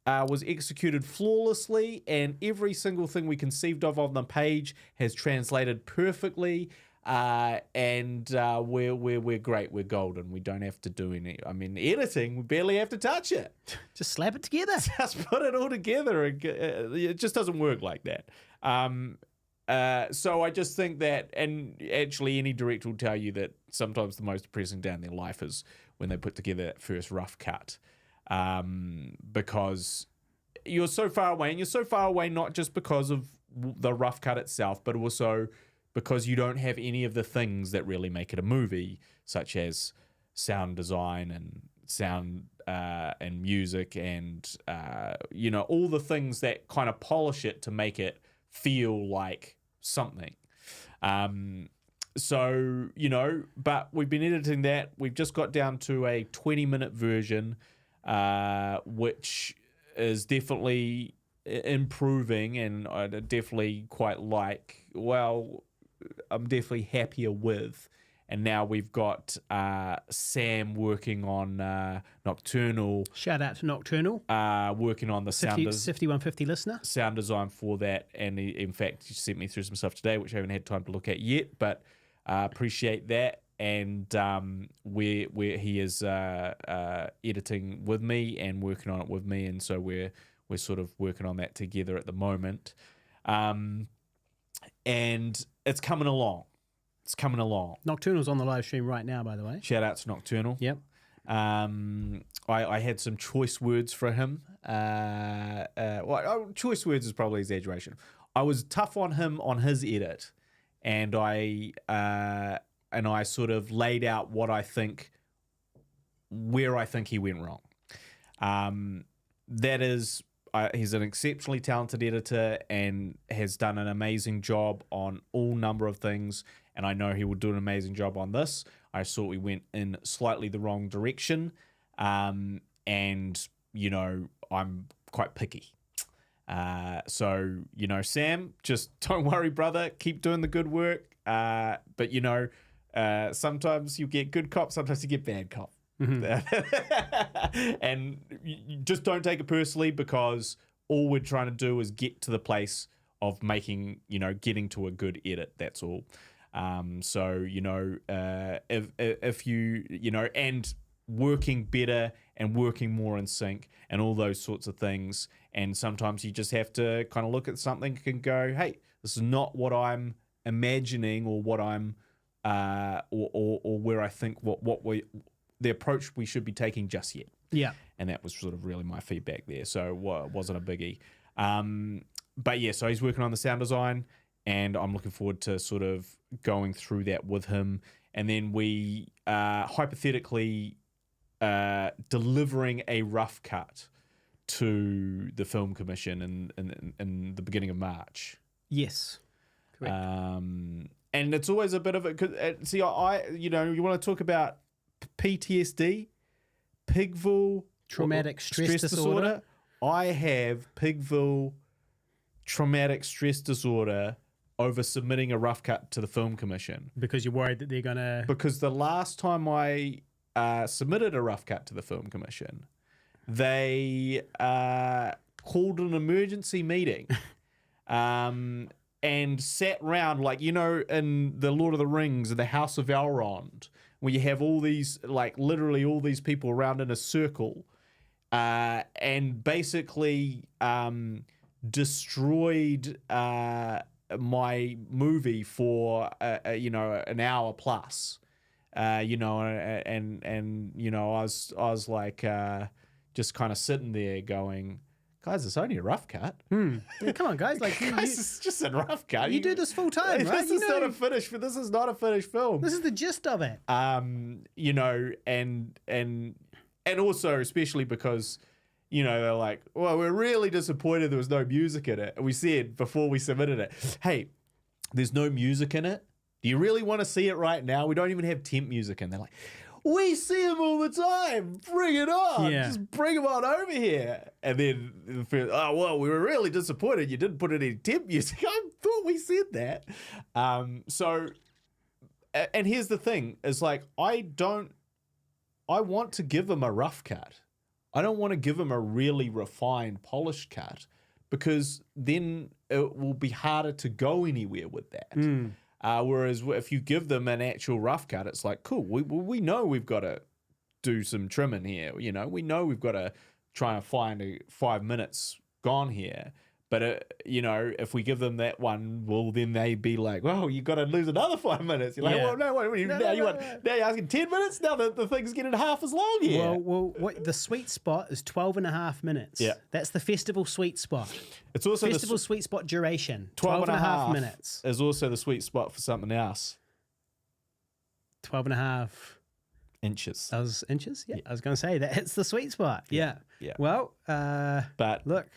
[SPEAKER 2] was executed flawlessly, and every single thing we conceived of on the page has translated perfectly. And we're great. We're golden. We don't have to do any. I mean, editing, we barely have to touch it.
[SPEAKER 1] Just slap it together.
[SPEAKER 2] Just put it all together. It just doesn't work like that. So I just think that, and actually any director will tell you that sometimes the most depressing day in their life is when they put together that first rough cut. Because you're so far away, and you're so far away not just because of the rough cut itself, but also because you don't have any of the things that really make it a movie, such as sound design and sound and music and all the things that kind of polish it to make it feel like something. So, but we've been editing that. We've just got down to a 20-minute version, which is definitely improving, and I definitely quite like. Well, I'm definitely happier with. And now we've got Sam working on Nocturnal.
[SPEAKER 1] Shout out to Nocturnal.
[SPEAKER 2] Working on the sound
[SPEAKER 1] 5150 listener.
[SPEAKER 2] Sound design for that. And in fact, he sent me through some stuff today, which I haven't had time to look at yet, but appreciate that. And where he is editing with me and working on it with me. And so we're sort of working on that together at the moment. And it's coming along. It's coming along.
[SPEAKER 1] Nocturnal's on the live stream right now, by the way.
[SPEAKER 2] Shout out to Nocturnal.
[SPEAKER 1] Yep.
[SPEAKER 2] I had some choice words for him. Choice words is probably exaggeration. I was tough on him on his edit, and I sort of laid out where I think he went wrong. That is, he's an exceptionally talented editor and has done an amazing job on all number of things. And I know he will do an amazing job on this. I thought we went in slightly the wrong direction. And, I'm quite picky. So, Sam, just don't worry, brother. Keep doing the good work. But, sometimes you get good cop, sometimes you get bad cop. Mm-hmm. And you just don't take it personally, because all we're trying to do is get to the place of making, getting to a good edit. That's all. If you, and working better and working more in sync and all those sorts of things. And sometimes you just have to kind of look at something and go, hey, this is not what I'm imagining, or what I'm, or where I think the approach we should be taking just yet.
[SPEAKER 1] Yeah.
[SPEAKER 2] And that was sort of really my feedback there. So it wasn't a biggie. But yeah, so he's working on the sound design, and I'm looking forward to sort of going through that with him. And then we hypothetically delivering a rough cut to the Film Commission in the beginning of March.
[SPEAKER 1] Yes. Correct.
[SPEAKER 2] And it's always a bit of a... See, you want to talk about PTSD, Pigville...
[SPEAKER 1] Traumatic stress disorder.
[SPEAKER 2] I have Pigville traumatic stress disorder over submitting a rough cut to the Film Commission.
[SPEAKER 1] Because you're worried that they're going to...
[SPEAKER 2] Because the last time I submitted a rough cut to the Film Commission, they called an emergency meeting and sat round, in the Lord of the Rings and the House of Elrond, where you have all these, literally all these people around in a circle, and basically destroyed my movie for an hour plus, I was like just kind of sitting there going, guys, it's only a rough cut.
[SPEAKER 1] Yeah, come on, guys! Guys,
[SPEAKER 2] it's just a rough cut.
[SPEAKER 1] You do this full time, right?
[SPEAKER 2] This is not a finished. This is not a finished film.
[SPEAKER 1] This is the gist of it.
[SPEAKER 2] And also especially because, you know, they're like, well, we're really disappointed there was no music in it. And we said before we submitted it, hey, there's no music in it. Do you really want to see it right now? We don't even have temp music in. They're like, we see them all the time. Bring it on.
[SPEAKER 1] Yeah.
[SPEAKER 2] Just bring them on over here. And then, oh, well, we were really disappointed you didn't put any temp music. I thought we said that. So, and here's the thing, is like, I want to give them a rough cut. I don't want to give them a really refined, polished cut, because then it will be harder to go anywhere with that. Whereas if you give them an actual rough cut, it's like, cool, we know we've got to do some trimming here. You know, we know we've got to try and find 5 minutes gone here. But, you know, if we give them that one, well, then they'd be like, well, you got to lose another 5 minutes. You're like, well, no, now you're asking 10 minutes? Now the thing's getting half as long here.
[SPEAKER 1] Well, what, the sweet spot is 12 and a half minutes.
[SPEAKER 2] Yeah.
[SPEAKER 1] That's the festival sweet spot.
[SPEAKER 2] It's also
[SPEAKER 1] Festival sweet spot duration,
[SPEAKER 2] 12
[SPEAKER 1] and a half minutes.
[SPEAKER 2] Is also the sweet spot for something else.
[SPEAKER 1] 12 and a half
[SPEAKER 2] inches.
[SPEAKER 1] That was inches? Yeah. I was going to say that it's the sweet spot. Yeah. Well,
[SPEAKER 2] but
[SPEAKER 1] look.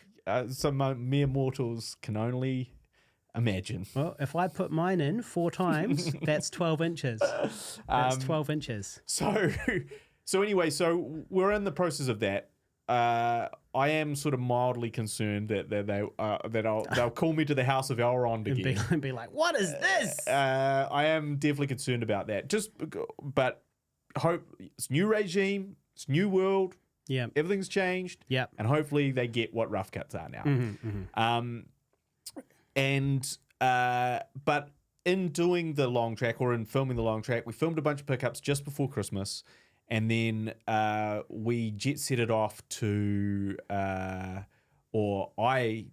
[SPEAKER 2] Some mere mortals can only imagine.
[SPEAKER 1] Well, if I put mine in 4 times, that's 12 inches. That's 12 inches.
[SPEAKER 2] So anyway, so we're in the process of that. I am sort of mildly concerned that they'll call me to the House of Elrond again
[SPEAKER 1] and be like, "What is this?"
[SPEAKER 2] I am definitely concerned about that. But hope it's new regime, it's new world.
[SPEAKER 1] Yeah,
[SPEAKER 2] everything's changed.
[SPEAKER 1] Yeah,
[SPEAKER 2] and hopefully they get what rough cuts are now. But in doing the long track or in filming the long track, we filmed a bunch of pickups just before Christmas, and then we jet set it off to, or I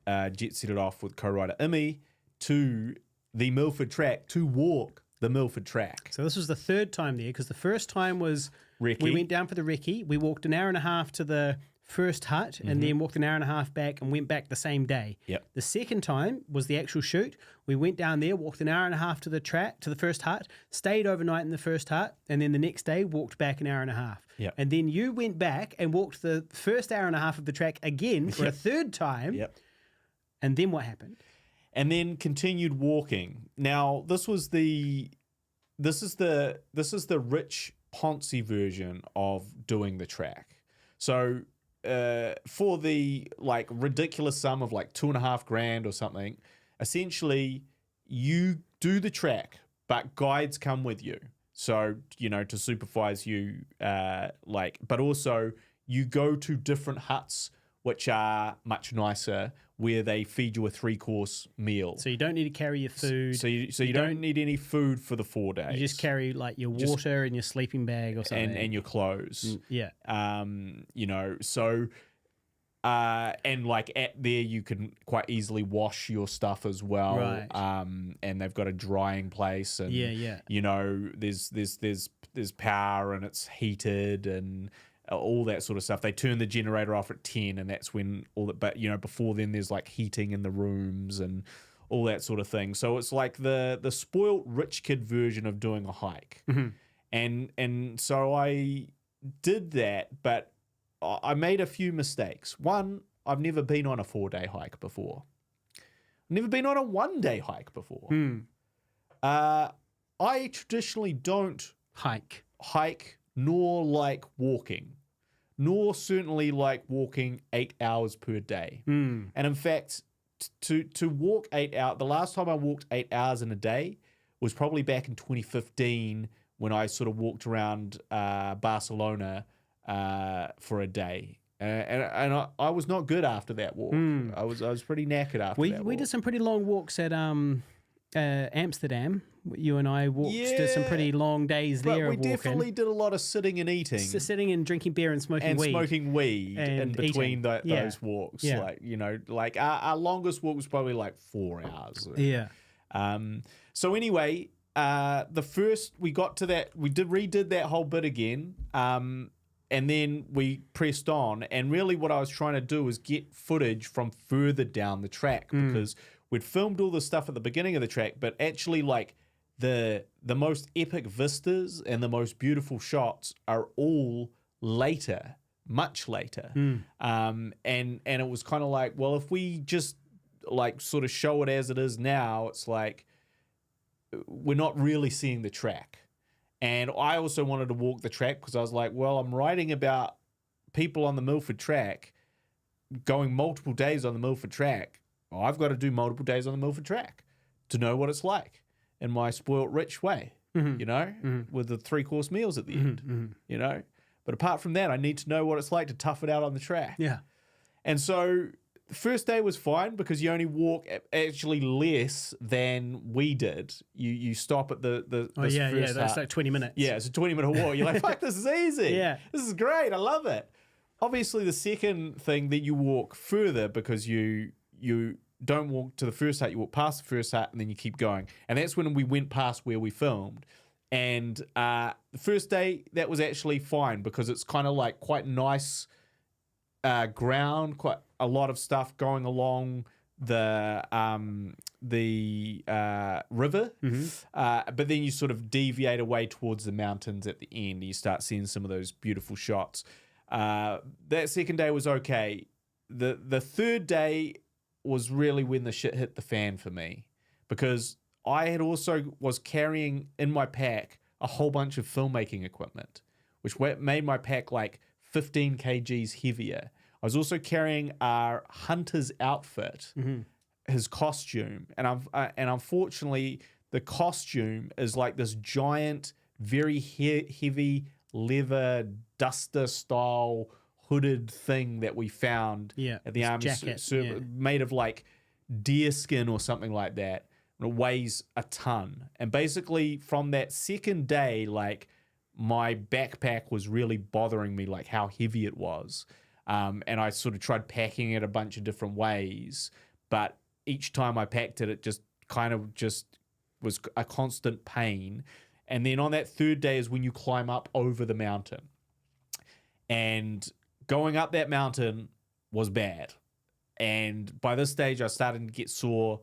[SPEAKER 2] jet set it off with co-writer Imi to the Milford track to walk the Milford track.
[SPEAKER 1] So this was the 3rd time there, because the first time was
[SPEAKER 2] recce.
[SPEAKER 1] We went down for the recce. We walked an hour and a half to the first hut, and then walked an hour and a half back and went back the same day.
[SPEAKER 2] Yep.
[SPEAKER 1] The second time was the actual shoot. We went down there, walked an hour and a half to the track, to the first hut, stayed overnight in the first hut, and then the next day walked back an hour and a half.
[SPEAKER 2] Yep.
[SPEAKER 1] And then you went back and walked the first hour and a half of the track again for a 3rd time.
[SPEAKER 2] Yep.
[SPEAKER 1] And then what happened?
[SPEAKER 2] And then continued walking. Now, this is the Rich Ponce version of doing the track. So for the like ridiculous sum of like $2,500 or something, essentially you do the track, but guides come with you. So, you know, to supervise you, but also you go to different huts which are much nicer, where they feed you a 3-course meal.
[SPEAKER 1] So you don't need to carry your food.
[SPEAKER 2] So you don't need any food for the 4 days.
[SPEAKER 1] You just carry like your water and your sleeping bag or something.
[SPEAKER 2] And your clothes.
[SPEAKER 1] Yeah.
[SPEAKER 2] You know, so and like at there you can quite easily wash your stuff as well.
[SPEAKER 1] Right.
[SPEAKER 2] And they've got a drying place, and you know, there's power and it's heated and all that sort of stuff. They turn the generator off at 10, and that's when all that. But you know, before then, there's like heating in the rooms and all that sort of thing. So it's like the spoiled rich kid version of doing a hike. And so I did that, but I made a few mistakes. One, I've never been on a 4-day hike before. I've never been on a 1-day hike before. I traditionally don't hike nor like walking, nor certainly like walking 8 hours per day. And in fact, to walk 8 hours, the last time I walked 8 hours in a day was probably back in 2015 when I sort of walked around Barcelona for a day. And I was not good after that walk. I was pretty knackered after that walk.
[SPEAKER 1] We did some pretty long walks at Amsterdam. You and I did some pretty long days there.
[SPEAKER 2] But we definitely did a lot of sitting and eating.
[SPEAKER 1] Sitting and drinking beer and smoking weed.
[SPEAKER 2] In between those walks.
[SPEAKER 1] Yeah.
[SPEAKER 2] Like, you know, like our longest walk was probably like 4 hours.
[SPEAKER 1] Yeah.
[SPEAKER 2] So anyway, we got to that, we redid that whole bit again. And then we pressed on. And really what I was trying to do was get footage from further down the track, because we'd filmed all the stuff at the beginning of the track, but actually like the most epic vistas and the most beautiful shots are all later much later. And it was kind of like, well, if we just like sort of show it as it is now, it's like we're not really seeing the track. And I also wanted to walk the track because I was like, well, I'm writing about people on the Milford track going multiple days on the Milford track. Well, I've got to do multiple days on the Milford track to know what it's like in my spoilt rich way, you know, with the 3-course meals at the end, you know. But apart from that, I need to know what it's like to tough it out on the track.
[SPEAKER 1] Yeah.
[SPEAKER 2] And so the first day was fine because you only walk actually less than we did. You stop at the first
[SPEAKER 1] that's
[SPEAKER 2] hut.
[SPEAKER 1] like 20 minutes.
[SPEAKER 2] Yeah, it's a 20-minute walk. You're like, fuck, this is easy.
[SPEAKER 1] Yeah.
[SPEAKER 2] This is great. I love it. Obviously, the second thing that you walk further because you don't walk to the first hut, you walk past the first hut and then you keep going. And that's when we went past where we filmed. And the first day, that was actually fine because it's kind of like quite nice ground, quite a lot of stuff going along the river. But then you sort of deviate away towards the mountains at the end. You start seeing some of those beautiful shots. That second day was okay. The third day was really when the shit hit the fan for me because I had also was carrying in my pack a whole bunch of filmmaking equipment, which made my pack like 15 kgs heavier. I was also carrying our hunter's outfit, his costume, and unfortunately the costume is like this giant, very heavy leather duster style hooded thing that we found at the army jacket, made of like deer skin or something like that. And it weighs a ton. And basically from that second day, like my backpack was really bothering me, like how heavy it was. And I sort of tried packing it a bunch of different ways, but each time I packed it, it just kind of just was a constant pain. And then on that third day is when you climb up over the mountain. And going up that mountain was bad. And by this stage, I started to get sore.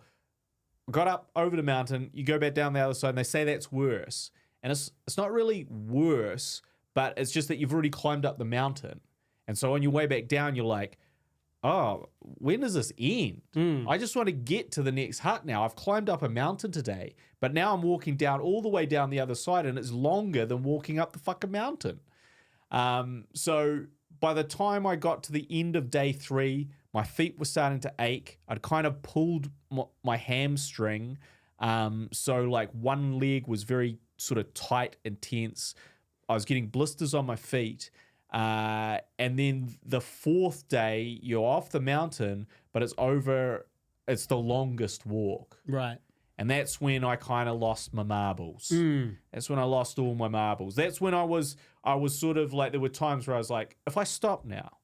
[SPEAKER 2] Got up over the mountain, you go back down the other side, and they say that's worse. And it's not really worse, but it's just that you've already climbed up the mountain. And so on your way back down, you're like, oh, when does this end? I just want to get to the next hut now. I've climbed up a mountain today, but now I'm walking down all the way down the other side, and it's longer than walking up the fucking mountain. So by the time I got to the end of day 3, my feet were starting to ache. I'd kind of pulled my hamstring. So like one leg was very sort of tight and tense. I was getting blisters on my feet. And then the fourth day, you're off the mountain, but it's the longest walk.
[SPEAKER 1] Right.
[SPEAKER 2] And that's when I kind of lost my marbles. That's when I lost all my marbles. That's when I was sort of like, there were times where I was like, if I stop now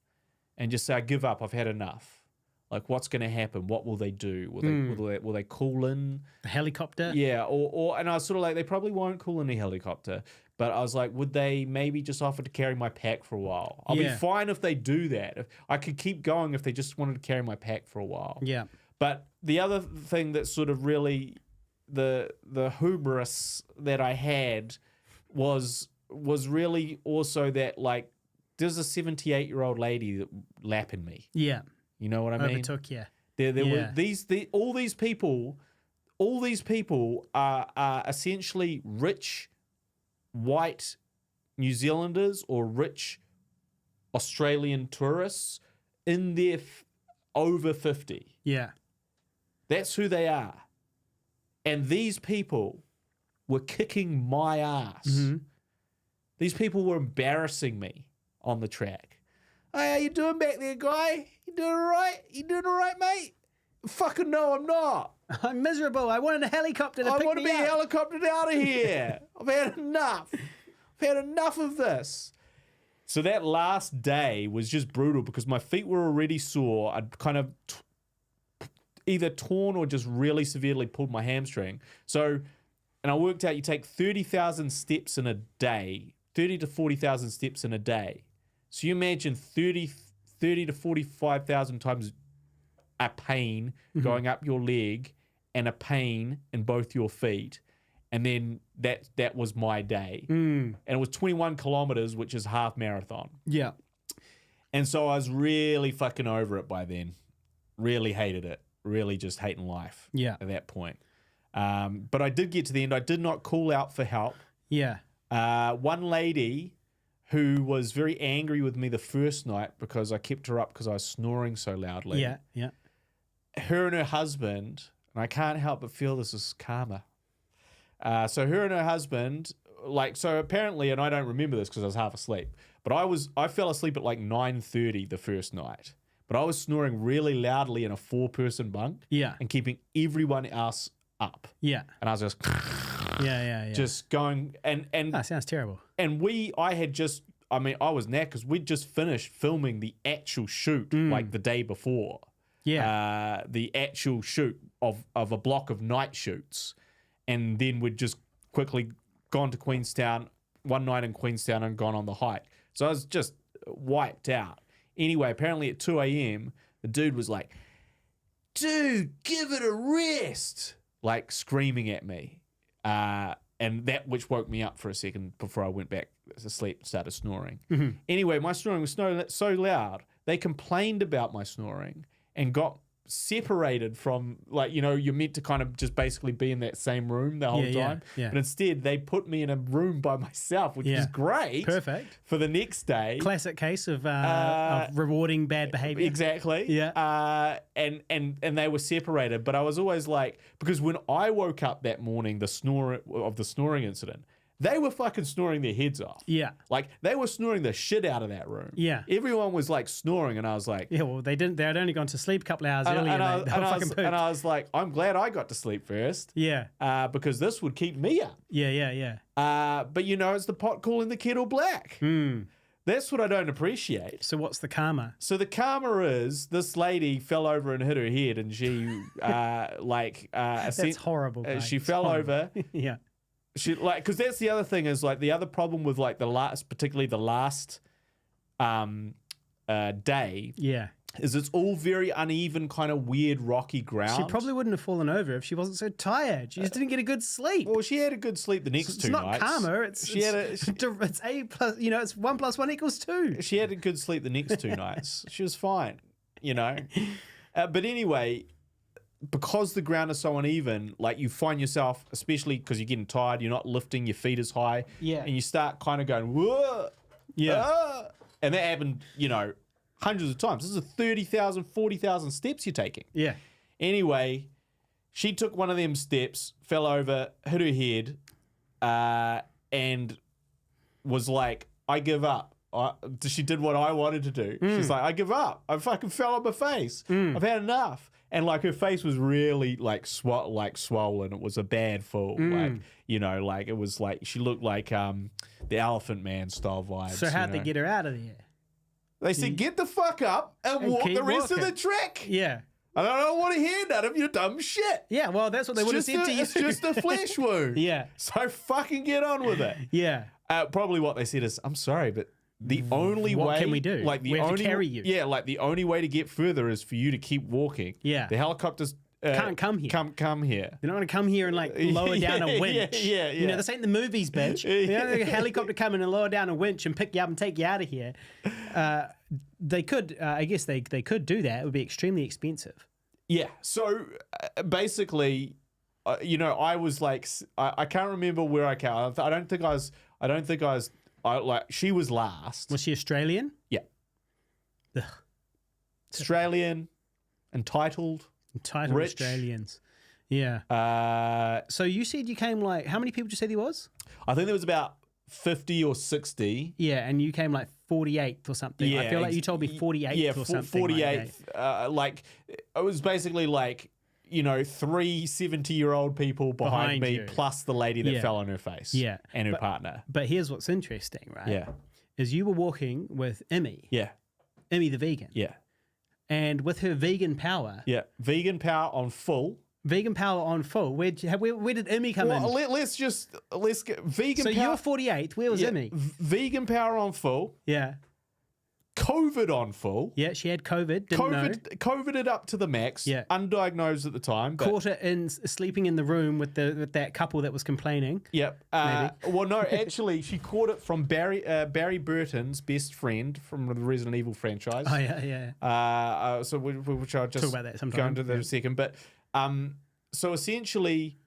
[SPEAKER 2] and just say, I give up, I've had enough. Like, what's going to happen? What will they do? Will they call in
[SPEAKER 1] the helicopter?
[SPEAKER 2] Yeah, and I was sort of like, they probably won't call in the helicopter. But I was like, would they maybe just offer to carry my pack for a while? I'll be fine if they do that. I could keep going if they just wanted to carry my pack for a while.
[SPEAKER 1] Yeah.
[SPEAKER 2] But the other thing that sort of really the hubris that I had was really also that, like, there's a 78-year-old lady that lapping me.
[SPEAKER 1] Yeah.
[SPEAKER 2] You know what I mean?
[SPEAKER 1] Overtook, yeah.
[SPEAKER 2] There were all these people are essentially rich white New Zealanders or rich Australian tourists in their over 50.
[SPEAKER 1] Yeah.
[SPEAKER 2] That's who they are. And these people were kicking my ass. These people were embarrassing me on the track. Hey, how you doing back there, guy? You doing all right? You doing all right, mate? Fucking no, I'm not.
[SPEAKER 1] I'm miserable. I wanted a helicopter to pick me up.
[SPEAKER 2] I want to be helicoptered out of here. I've had enough. I've had enough of this. So that last day was just brutal because my feet were already sore. I'd kind of either torn or just really severely pulled my hamstring. So, and I worked out you take 30,000 steps in a day, 30 to 40,000 steps in a day. So you imagine 30 to 45,000 times a pain going up your leg and a pain in both your feet. And then that was my day. And it was 21 kilometers, which is half marathon.
[SPEAKER 1] Yeah.
[SPEAKER 2] And so I was really fucking over it by then. Really hated it. Really just hating life at that point. But I did get to the end. I did not call out for help.
[SPEAKER 1] Yeah.
[SPEAKER 2] One lady who was very angry with me the first night because I kept her up because I was snoring so loudly.
[SPEAKER 1] Yeah, yeah.
[SPEAKER 2] Her and her husband, and I can't help but feel this is karma. So her and her husband, so apparently, and I don't remember this because I was half asleep, but I fell asleep at like 9:30 the first night. But I was snoring really loudly in a 4-person bunk.
[SPEAKER 1] Yeah.
[SPEAKER 2] And keeping everyone else up.
[SPEAKER 1] Yeah.
[SPEAKER 2] And I was just...
[SPEAKER 1] Yeah.
[SPEAKER 2] Just going... And
[SPEAKER 1] that sounds terrible.
[SPEAKER 2] And I was knackered because we'd just finished filming the actual shoot like the day before.
[SPEAKER 1] Yeah.
[SPEAKER 2] The actual shoot of a block of night shoots. And then we'd just quickly gone to Queenstown, one night in Queenstown, and gone on the hike. So I was just wiped out. Anyway, apparently at 2 a.m., the dude was like, dude, give it a rest, like screaming at me. And that which woke me up for a second before I went back to sleep and started snoring. Mm-hmm. Anyway, my snoring was so loud, they complained about my snoring and got separated from, you're meant to kind of just basically be in that same room the whole time.
[SPEAKER 1] Yeah.
[SPEAKER 2] But instead, they put me in a room by myself, which is great.
[SPEAKER 1] Perfect.
[SPEAKER 2] For the next day.
[SPEAKER 1] Classic case of rewarding bad behavior.
[SPEAKER 2] Exactly.
[SPEAKER 1] Yeah.
[SPEAKER 2] And they were separated, but I was always like, because when I woke up that morning, the snoring incident, they were fucking snoring their heads off.
[SPEAKER 1] Yeah.
[SPEAKER 2] Like, they were snoring the shit out of that room.
[SPEAKER 1] Yeah.
[SPEAKER 2] Everyone was, like, snoring, and I was like...
[SPEAKER 1] Yeah, well, they didn't. They had only gone to sleep a couple of hours earlier.
[SPEAKER 2] And I was like, I'm glad I got to sleep first.
[SPEAKER 1] Yeah.
[SPEAKER 2] Because this would keep me up.
[SPEAKER 1] Yeah.
[SPEAKER 2] But, it's the pot calling the kettle black. That's what I don't appreciate.
[SPEAKER 1] So what's the karma?
[SPEAKER 2] So the karma is this lady fell over and hit her head, and she,
[SPEAKER 1] That's horrible.
[SPEAKER 2] She fell over.
[SPEAKER 1] Yeah.
[SPEAKER 2] She because that's the other thing is the other problem with particularly the last day.
[SPEAKER 1] Yeah.
[SPEAKER 2] Is it's all very uneven, kind of weird, rocky ground.
[SPEAKER 1] She probably wouldn't have fallen over if she wasn't so tired. She just didn't get a good sleep.
[SPEAKER 2] Well, she had a good sleep the next two nights.
[SPEAKER 1] It's not karma. It's A plus. It's 1 + 1 = 2.
[SPEAKER 2] She had a good sleep the next two nights. She was fine. But anyway. Because the ground is so uneven, you find yourself, especially because you're getting tired, you're not lifting your feet as high.
[SPEAKER 1] Yeah.
[SPEAKER 2] And you start kind of going, whoa.
[SPEAKER 1] Yeah.
[SPEAKER 2] And that happened, hundreds of times. This is 30,000, 40,000 steps you're taking.
[SPEAKER 1] Yeah.
[SPEAKER 2] Anyway, she took one of them steps, fell over, hit her head, and was like, I give up. She did what I wanted to do. She's like, I give up. I fucking fell on my face. I've had enough. And her face was really swollen. It was a bad fall. It was she looked like the Elephant Man style vibes.
[SPEAKER 1] So how'd they get her out of there?
[SPEAKER 2] They said, get the fuck up and walk the rest of the trek.
[SPEAKER 1] Yeah.
[SPEAKER 2] I don't want to hear none of your dumb shit.
[SPEAKER 1] Yeah, well, that's what they would have said to you.
[SPEAKER 2] It's just a flesh wound.
[SPEAKER 1] Yeah.
[SPEAKER 2] So fucking get on with it.
[SPEAKER 1] Yeah.
[SPEAKER 2] Probably what they said is, I'm sorry, but the only way...
[SPEAKER 1] What can we do? We have to carry you.
[SPEAKER 2] Yeah, the only way to get further is for you to keep walking.
[SPEAKER 1] Yeah.
[SPEAKER 2] The helicopters...
[SPEAKER 1] can't come here.
[SPEAKER 2] Come here.
[SPEAKER 1] They're not going to come here and lower down a winch.
[SPEAKER 2] Yeah.
[SPEAKER 1] This ain't the movies, bitch. A helicopter come in and lower down a winch and pick you up and take you out of here. They could, I guess they could do that. It would be extremely expensive.
[SPEAKER 2] Yeah. So basically, I was I can't remember where I came. I don't think I was. She was last.
[SPEAKER 1] Was she Australian?
[SPEAKER 2] Yeah.
[SPEAKER 1] Ugh.
[SPEAKER 2] Australian, entitled rich.
[SPEAKER 1] Australians. Yeah. So you said you came how many people did you say there was?
[SPEAKER 2] I think there was about 50 or 60.
[SPEAKER 1] Yeah, and you came 48th or something.
[SPEAKER 2] Yeah,
[SPEAKER 1] I feel like you told me 48th or something.
[SPEAKER 2] 48th. It was basically 3 70-year-old people behind me,
[SPEAKER 1] you.
[SPEAKER 2] plus the lady that fell on her face.
[SPEAKER 1] Yeah.
[SPEAKER 2] And her partner.
[SPEAKER 1] But here's what's interesting, right?
[SPEAKER 2] Yeah.
[SPEAKER 1] Is you were walking with Emmy.
[SPEAKER 2] Yeah.
[SPEAKER 1] Emmy the vegan.
[SPEAKER 2] Yeah.
[SPEAKER 1] And with her vegan power.
[SPEAKER 2] Yeah. Vegan power on full.
[SPEAKER 1] Vegan power on full. Where did Emmy come in?
[SPEAKER 2] Let's get vegan
[SPEAKER 1] so
[SPEAKER 2] power.
[SPEAKER 1] So you're 48th. Where was Emmy?
[SPEAKER 2] Vegan power on full.
[SPEAKER 1] Yeah.
[SPEAKER 2] COVID on full.
[SPEAKER 1] Yeah, she had COVID. Didn't know.
[SPEAKER 2] COVIDed up to the max.
[SPEAKER 1] Yeah.
[SPEAKER 2] Undiagnosed at the time. But,
[SPEAKER 1] Caught it in sleeping in the room with that couple that was complaining.
[SPEAKER 2] yep. Well, no, actually, she caught it from Barry Burton's best friend from the Resident Evil franchise.
[SPEAKER 1] Oh yeah.
[SPEAKER 2] So which I'll just
[SPEAKER 1] Talk about that sometime.
[SPEAKER 2] go into that in a second. But so essentially,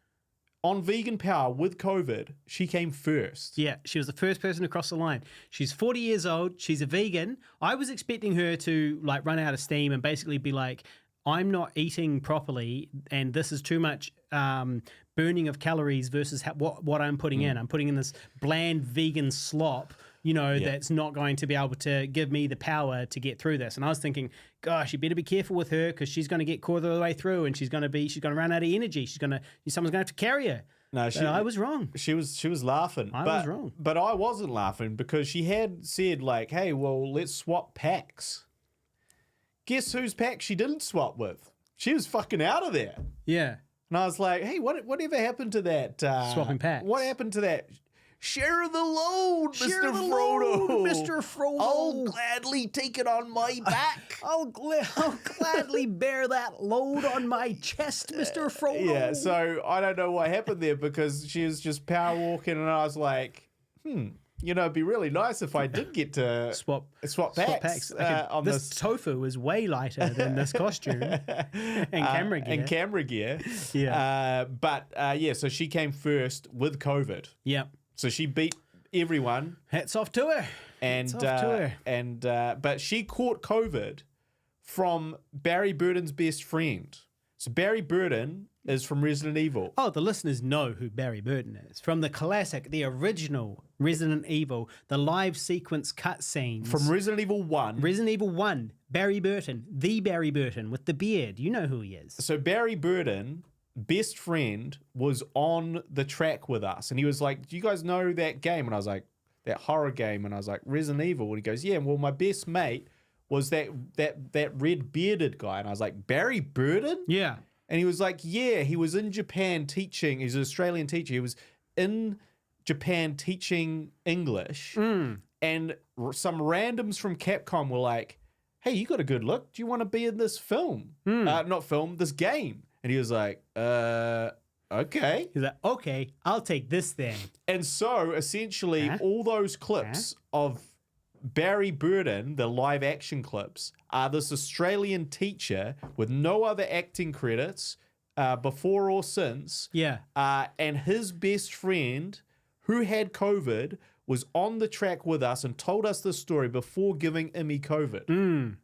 [SPEAKER 2] on Vegan Power with COVID, she came first.
[SPEAKER 1] Yeah, she was the first person to cross the line. She's 40 years old. She's a vegan. I was expecting her to like run out of steam and basically be like, I'm not eating properly and this is too much burning of calories versus what I'm putting in. I'm putting in this bland vegan slop, that's not going to be able to give me the power to get through this. And I was thinking, gosh, you better be careful with her because she's going to get caught all the way through and she's going to run out of energy. Someone's going to have to carry her.
[SPEAKER 2] No,
[SPEAKER 1] I was wrong.
[SPEAKER 2] She was laughing.
[SPEAKER 1] I was wrong.
[SPEAKER 2] But I wasn't laughing because she had said like, hey, well, let's swap packs. Guess whose pack she didn't swap with? She was fucking out of there.
[SPEAKER 1] Yeah.
[SPEAKER 2] And I was like, hey, whatever happened to that?
[SPEAKER 1] Swapping packs.
[SPEAKER 2] What happened to that? Share the load,
[SPEAKER 1] Share
[SPEAKER 2] Mr.
[SPEAKER 1] the
[SPEAKER 2] Frodo.
[SPEAKER 1] load, Mr. Frodo.
[SPEAKER 2] I'll gladly take it on my back.
[SPEAKER 1] I'll gladly bear that load on my chest, Mr. Frodo.
[SPEAKER 2] Yeah, so I don't know what happened there because she was just power walking and I was like, it'd be really nice if I did get to
[SPEAKER 1] swap
[SPEAKER 2] packs.
[SPEAKER 1] Okay,
[SPEAKER 2] On
[SPEAKER 1] this tofu is way lighter than this costume and camera gear.
[SPEAKER 2] And camera gear.
[SPEAKER 1] Yeah.
[SPEAKER 2] So she came first with COVID.
[SPEAKER 1] Yep.
[SPEAKER 2] So she beat everyone.
[SPEAKER 1] Hats off to her.
[SPEAKER 2] But she caught COVID from Barry Burton's best friend. So Barry Burton is from Resident Evil.
[SPEAKER 1] Oh, the listeners know who Barry Burton is. From the classic, the original Resident Evil, the live sequence cutscenes.
[SPEAKER 2] From Resident Evil 1.
[SPEAKER 1] Resident Evil 1, Barry Burton, the Barry Burton with the beard. You know who he is.
[SPEAKER 2] So Barry Burton, best friend, was on the track with us. And he was like, do you guys know that game? And I was like, that horror game. And I was like, Resident Evil. And he goes, yeah, well, my best mate was that red bearded guy. And I was like, Barry Burton?
[SPEAKER 1] Yeah.
[SPEAKER 2] And he was like, yeah, he was in Japan teaching. He's an Australian teacher. He was in Japan teaching English. And some randoms from Capcom were like, hey, you got a good look. Do you want to be in this film? This game. And he was like, okay.
[SPEAKER 1] He's like, okay, I'll take this then.
[SPEAKER 2] And so essentially all those clips of Barry Burton, the live action clips, are this Australian teacher with no other acting credits before or since.
[SPEAKER 1] Yeah.
[SPEAKER 2] And his best friend, who had COVID, was on the track with us and told us this story before giving Imi COVID.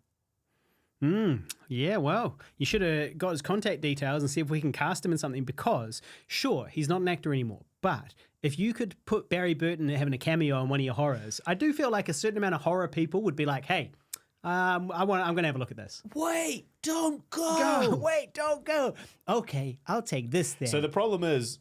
[SPEAKER 1] Yeah, well, you should have got his contact details and see if we can cast him in something because, sure, he's not an actor anymore, but if you could put Barry Burton having a cameo in one of your horrors, I do feel like a certain amount of horror people would be like, hey, I'm going to have a look at this.
[SPEAKER 2] Wait, don't go.
[SPEAKER 1] Wait, don't go. Okay, I'll take this then.
[SPEAKER 2] So the problem is,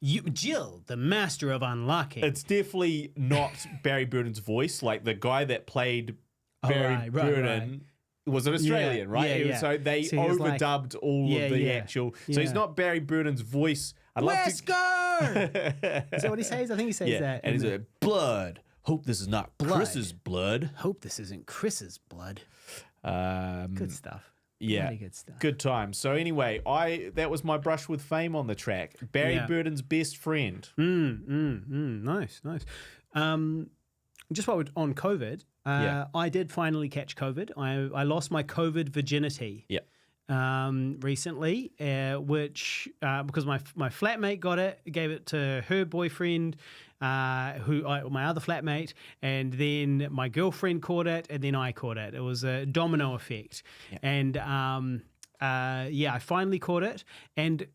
[SPEAKER 1] Jill, the master of unlocking.
[SPEAKER 2] it's definitely not Barry Burton's voice. Like the guy that played Barry Burton was an Australian, right?
[SPEAKER 1] Yeah.
[SPEAKER 2] So they overdubbed all of the actual. So he's not Barry Burton's voice.
[SPEAKER 1] Wesker! Is that what he says? I think he says that.
[SPEAKER 2] And he's like, blood. Hope this is not Chris's blood.
[SPEAKER 1] Hope this isn't Chris's blood. Good stuff.
[SPEAKER 2] Yeah,
[SPEAKER 1] really good stuff.
[SPEAKER 2] Good time. So anyway, that was my brush with fame on the track. Barry Burton's best friend.
[SPEAKER 1] Nice. Just while we're on COVID, I did finally catch COVID. I lost my COVID virginity.
[SPEAKER 2] Yeah.
[SPEAKER 1] Recently, which because my flatmate got it, gave it to her boyfriend, my other flatmate, and then my girlfriend caught it, and then I caught it. It was a domino effect, and I finally caught it, and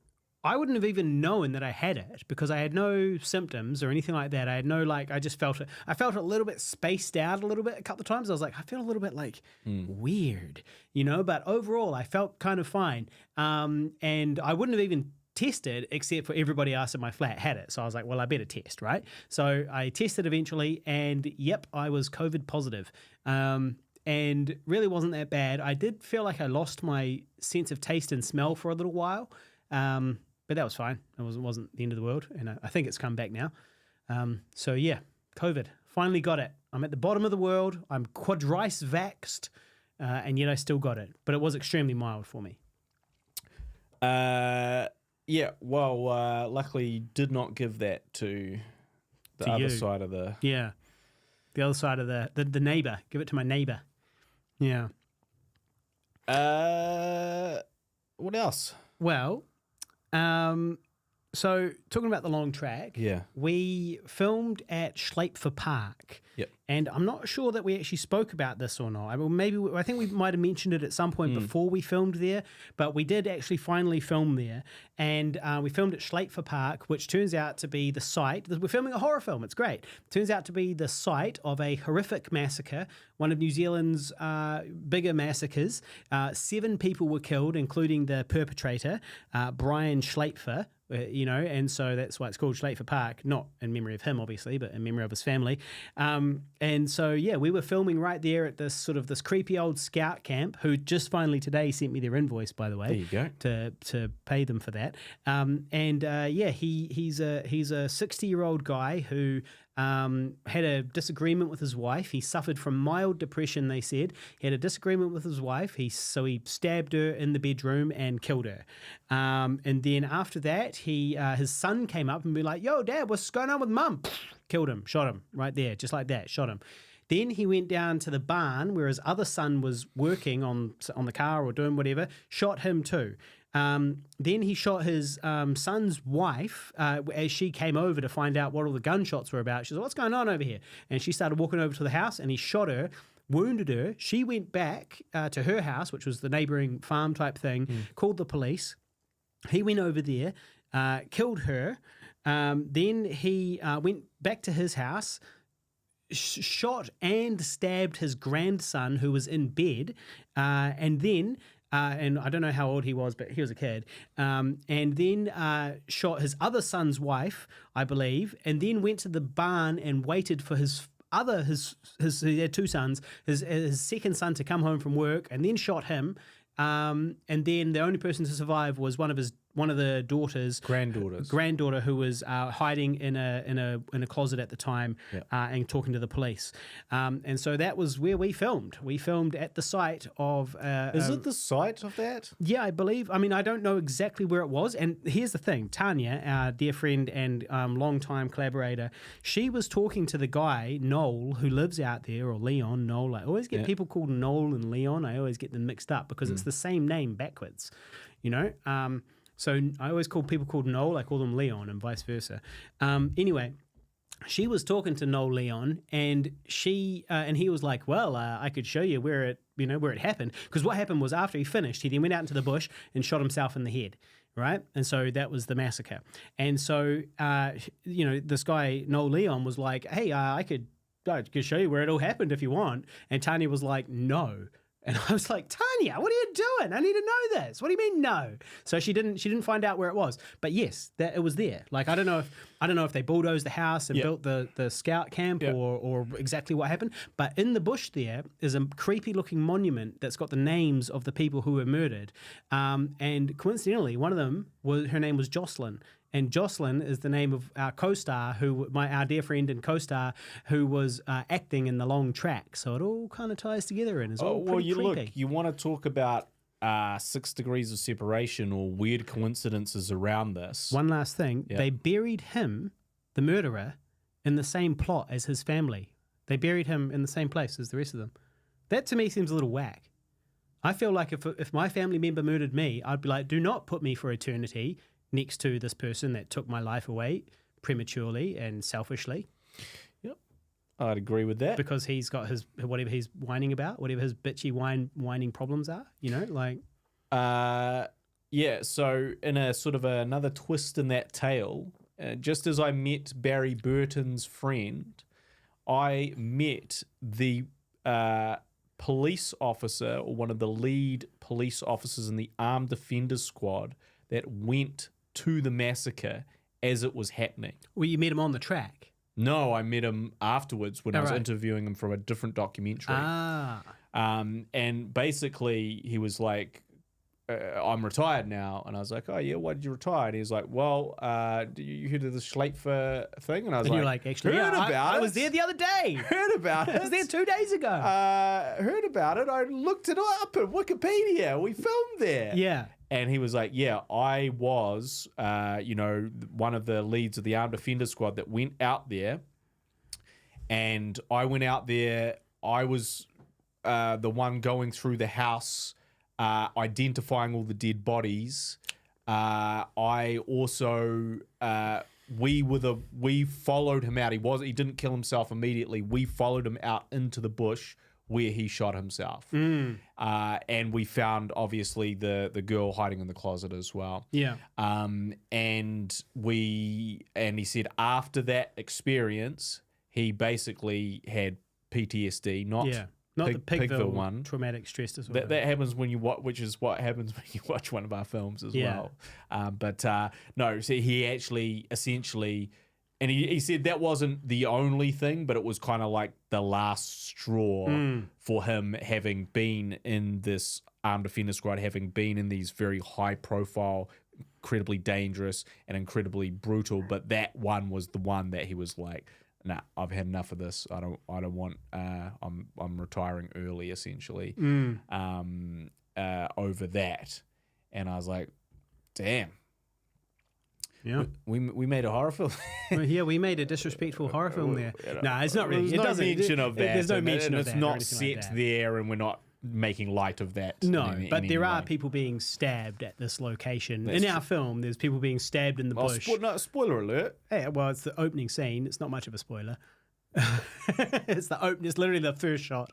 [SPEAKER 1] I wouldn't have even known that I had it because I had no symptoms or anything like that. I had no I just felt it. I felt it a little bit spaced out a little bit a couple of times. I was like, I feel a little bit weird, but overall I felt kind of fine. And I wouldn't have even tested except for everybody else in my flat had it. So I was like, well, I better test, right? So I tested eventually and yep, I was COVID positive. And really wasn't that bad. I did feel like I lost my sense of taste and smell for a little while. But that was fine. It wasn't the end of the world, and I think it's come back now. So yeah, COVID. Finally got it. I'm at the bottom of the world. I'm quadrice vaxxed, and yet I still got it. But it was extremely mild for me.
[SPEAKER 2] Yeah, well, luckily did not give that to the other side of the...
[SPEAKER 1] Yeah, the other side of the neighbor. Give it to my neighbor. Yeah.
[SPEAKER 2] What else?
[SPEAKER 1] Well, so talking about the long track,
[SPEAKER 2] Yeah.
[SPEAKER 1] we filmed at Schleipfer Park.
[SPEAKER 2] Yep.
[SPEAKER 1] And I'm not sure that we actually spoke about this or not. I think we might have mentioned it at some point before we filmed there, but we did actually finally film there. And we filmed at Schleipfer Park, which turns out to be the site. We're filming a horror film. It's great. Turns out to be the site of a horrific massacre, one of New Zealand's bigger massacres. 7 people were killed, including the perpetrator, Brian Schleipfer. And so that's why it's called Schleipfer Park, not in memory of him, obviously, but in memory of his family. And so, yeah, we were filming right there at this creepy old scout camp, who just finally today sent me their invoice, by the way.
[SPEAKER 2] There you go.
[SPEAKER 1] To pay them for that. He's a 60-year-old guy who had a disagreement with his wife. He suffered from mild depression, they said. He had a disagreement with his wife. He stabbed her in the bedroom and killed her. And then after that, his son came up and be like, "Yo, Dad, what's going on with Mum?" Killed him, shot him right there, just like that, shot him. Then he went down to the barn where his other son was working on the car or doing whatever, shot him too. Then he shot his son's wife as she came over to find out what all the gunshots were about. She said, "What's going on over here?" And she started walking over to the house, and he shot her, wounded her. She went back to her house, which was the neighboring farm type thing, called the police. He went over there, killed her. Then he went back to his house, shot and stabbed his grandson who was in bed, and then... and I don't know how old he was, but he was a kid. And then shot his other son's wife, I believe, and then went to the barn and waited for his he had 2 sons, his second son to come home from work, and then shot him. And then the only person to survive was one of the daughters, granddaughter, who was hiding in a closet at the time, and talking to the police. And so that was where we filmed. We filmed at the site of.
[SPEAKER 2] Is it the site of that?
[SPEAKER 1] Yeah, I believe. I mean, I don't know exactly where it was. And here's the thing: Tanya, our dear friend and longtime collaborator, she was talking to the guy Noel who lives out there, or Leon. Noel. I always get people called Noel and Leon. I always get them mixed up because it's the same name backwards, So I always call people called Noel, I call them Leon, and vice versa. Anyway, she was talking to Noel Leon, and he was like, "Well, I could show you where it happened." Because what happened was, after he finished, he then went out into the bush and shot himself in the head, right? And so that was the massacre. And so this guy Noel Leon was like, "Hey, I could show you where it all happened if you want." And Tanya was like, "No." And I was like, "Tanya, what are you doing? I need to know this. What do you mean no?" So she didn't find out where it was. But yes, that it was there. Like I don't know if they bulldozed the house and built the scout camp or exactly what happened. But in the bush there is a creepy looking monument that's got the names of the people who were murdered. And coincidentally, one of them her name was Jocelyn. And Jocelyn is the name of our co-star, our dear friend and co-star, who was acting in the long track. So it all kind of ties together and is all pretty creepy.
[SPEAKER 2] You want to talk about 6 degrees of separation or weird coincidences around this.
[SPEAKER 1] One last thing. Yep. They buried him, the murderer, in the same plot as his family. They buried him in the same place as the rest of them. That to me seems a little whack. I feel like if my family member murdered me, I'd be like, do not put me for eternity next to this person that took my life away prematurely and selfishly.
[SPEAKER 2] Yep, I'd agree with that.
[SPEAKER 1] Because he's got whatever he's whining about, whatever his bitchy whining problems are, like.
[SPEAKER 2] Yeah, so in a sort of another twist in that tale, just as I met Barry Burton's friend, I met the police officer, or one of the lead police officers in the Armed Defenders Squad that went to the massacre as it was happening.
[SPEAKER 1] Well, you met him on the track?
[SPEAKER 2] No, I met him afterwards when I was interviewing him for a different documentary. And basically he was like, I'm retired now. And I was like, oh, yeah, why did you retire? And he was like, well, you heard of the Schleifer thing? And I was
[SPEAKER 1] And
[SPEAKER 2] like,
[SPEAKER 1] you're like, actually,
[SPEAKER 2] heard
[SPEAKER 1] yeah,
[SPEAKER 2] about it.
[SPEAKER 1] I was there the other day.
[SPEAKER 2] Heard about it.
[SPEAKER 1] I was there 2 days ago.
[SPEAKER 2] Heard about it. I looked it up at Wikipedia. We filmed there.
[SPEAKER 1] Yeah.
[SPEAKER 2] And he was like, yeah, I was, one of the leads of the Armed Defender Squad that went out there. And I went out there. I was the one going through the house, identifying all the dead bodies. I also, we followed him out. He didn't kill himself immediately. We followed him out into the bush where he shot himself. And we found, obviously, the girl hiding in the closet as well.
[SPEAKER 1] Yeah.
[SPEAKER 2] And he said after that experience, he basically had PTSD, not
[SPEAKER 1] the Pigville
[SPEAKER 2] one.
[SPEAKER 1] Traumatic stress disorder.
[SPEAKER 2] That happens when you watch, which is what happens when you watch one of our films as well. No, so he actually essentially, and he said that wasn't the only thing, but it was kind of like the last straw for him, having been in this Armed Defender Squad, having been in these very high profile, incredibly dangerous and incredibly brutal. But that one was the one that he was like, nah, I've had enough of this. I don't want. I'm retiring early, essentially. Over that, and I was like, damn.
[SPEAKER 1] Yeah,
[SPEAKER 2] we made a horror film.
[SPEAKER 1] Well, yeah, we made a disrespectful horror film there. No, it's not really.
[SPEAKER 2] There's no mention of that.
[SPEAKER 1] There's no mention of that.
[SPEAKER 2] It's not set there, and we're not making light of that.
[SPEAKER 1] No, but there are people being stabbed at this location. In our film, there's people being stabbed in the bush.
[SPEAKER 2] Spoiler alert.
[SPEAKER 1] Yeah, well, it's the opening scene. It's not much of a spoiler. It's literally the first shot.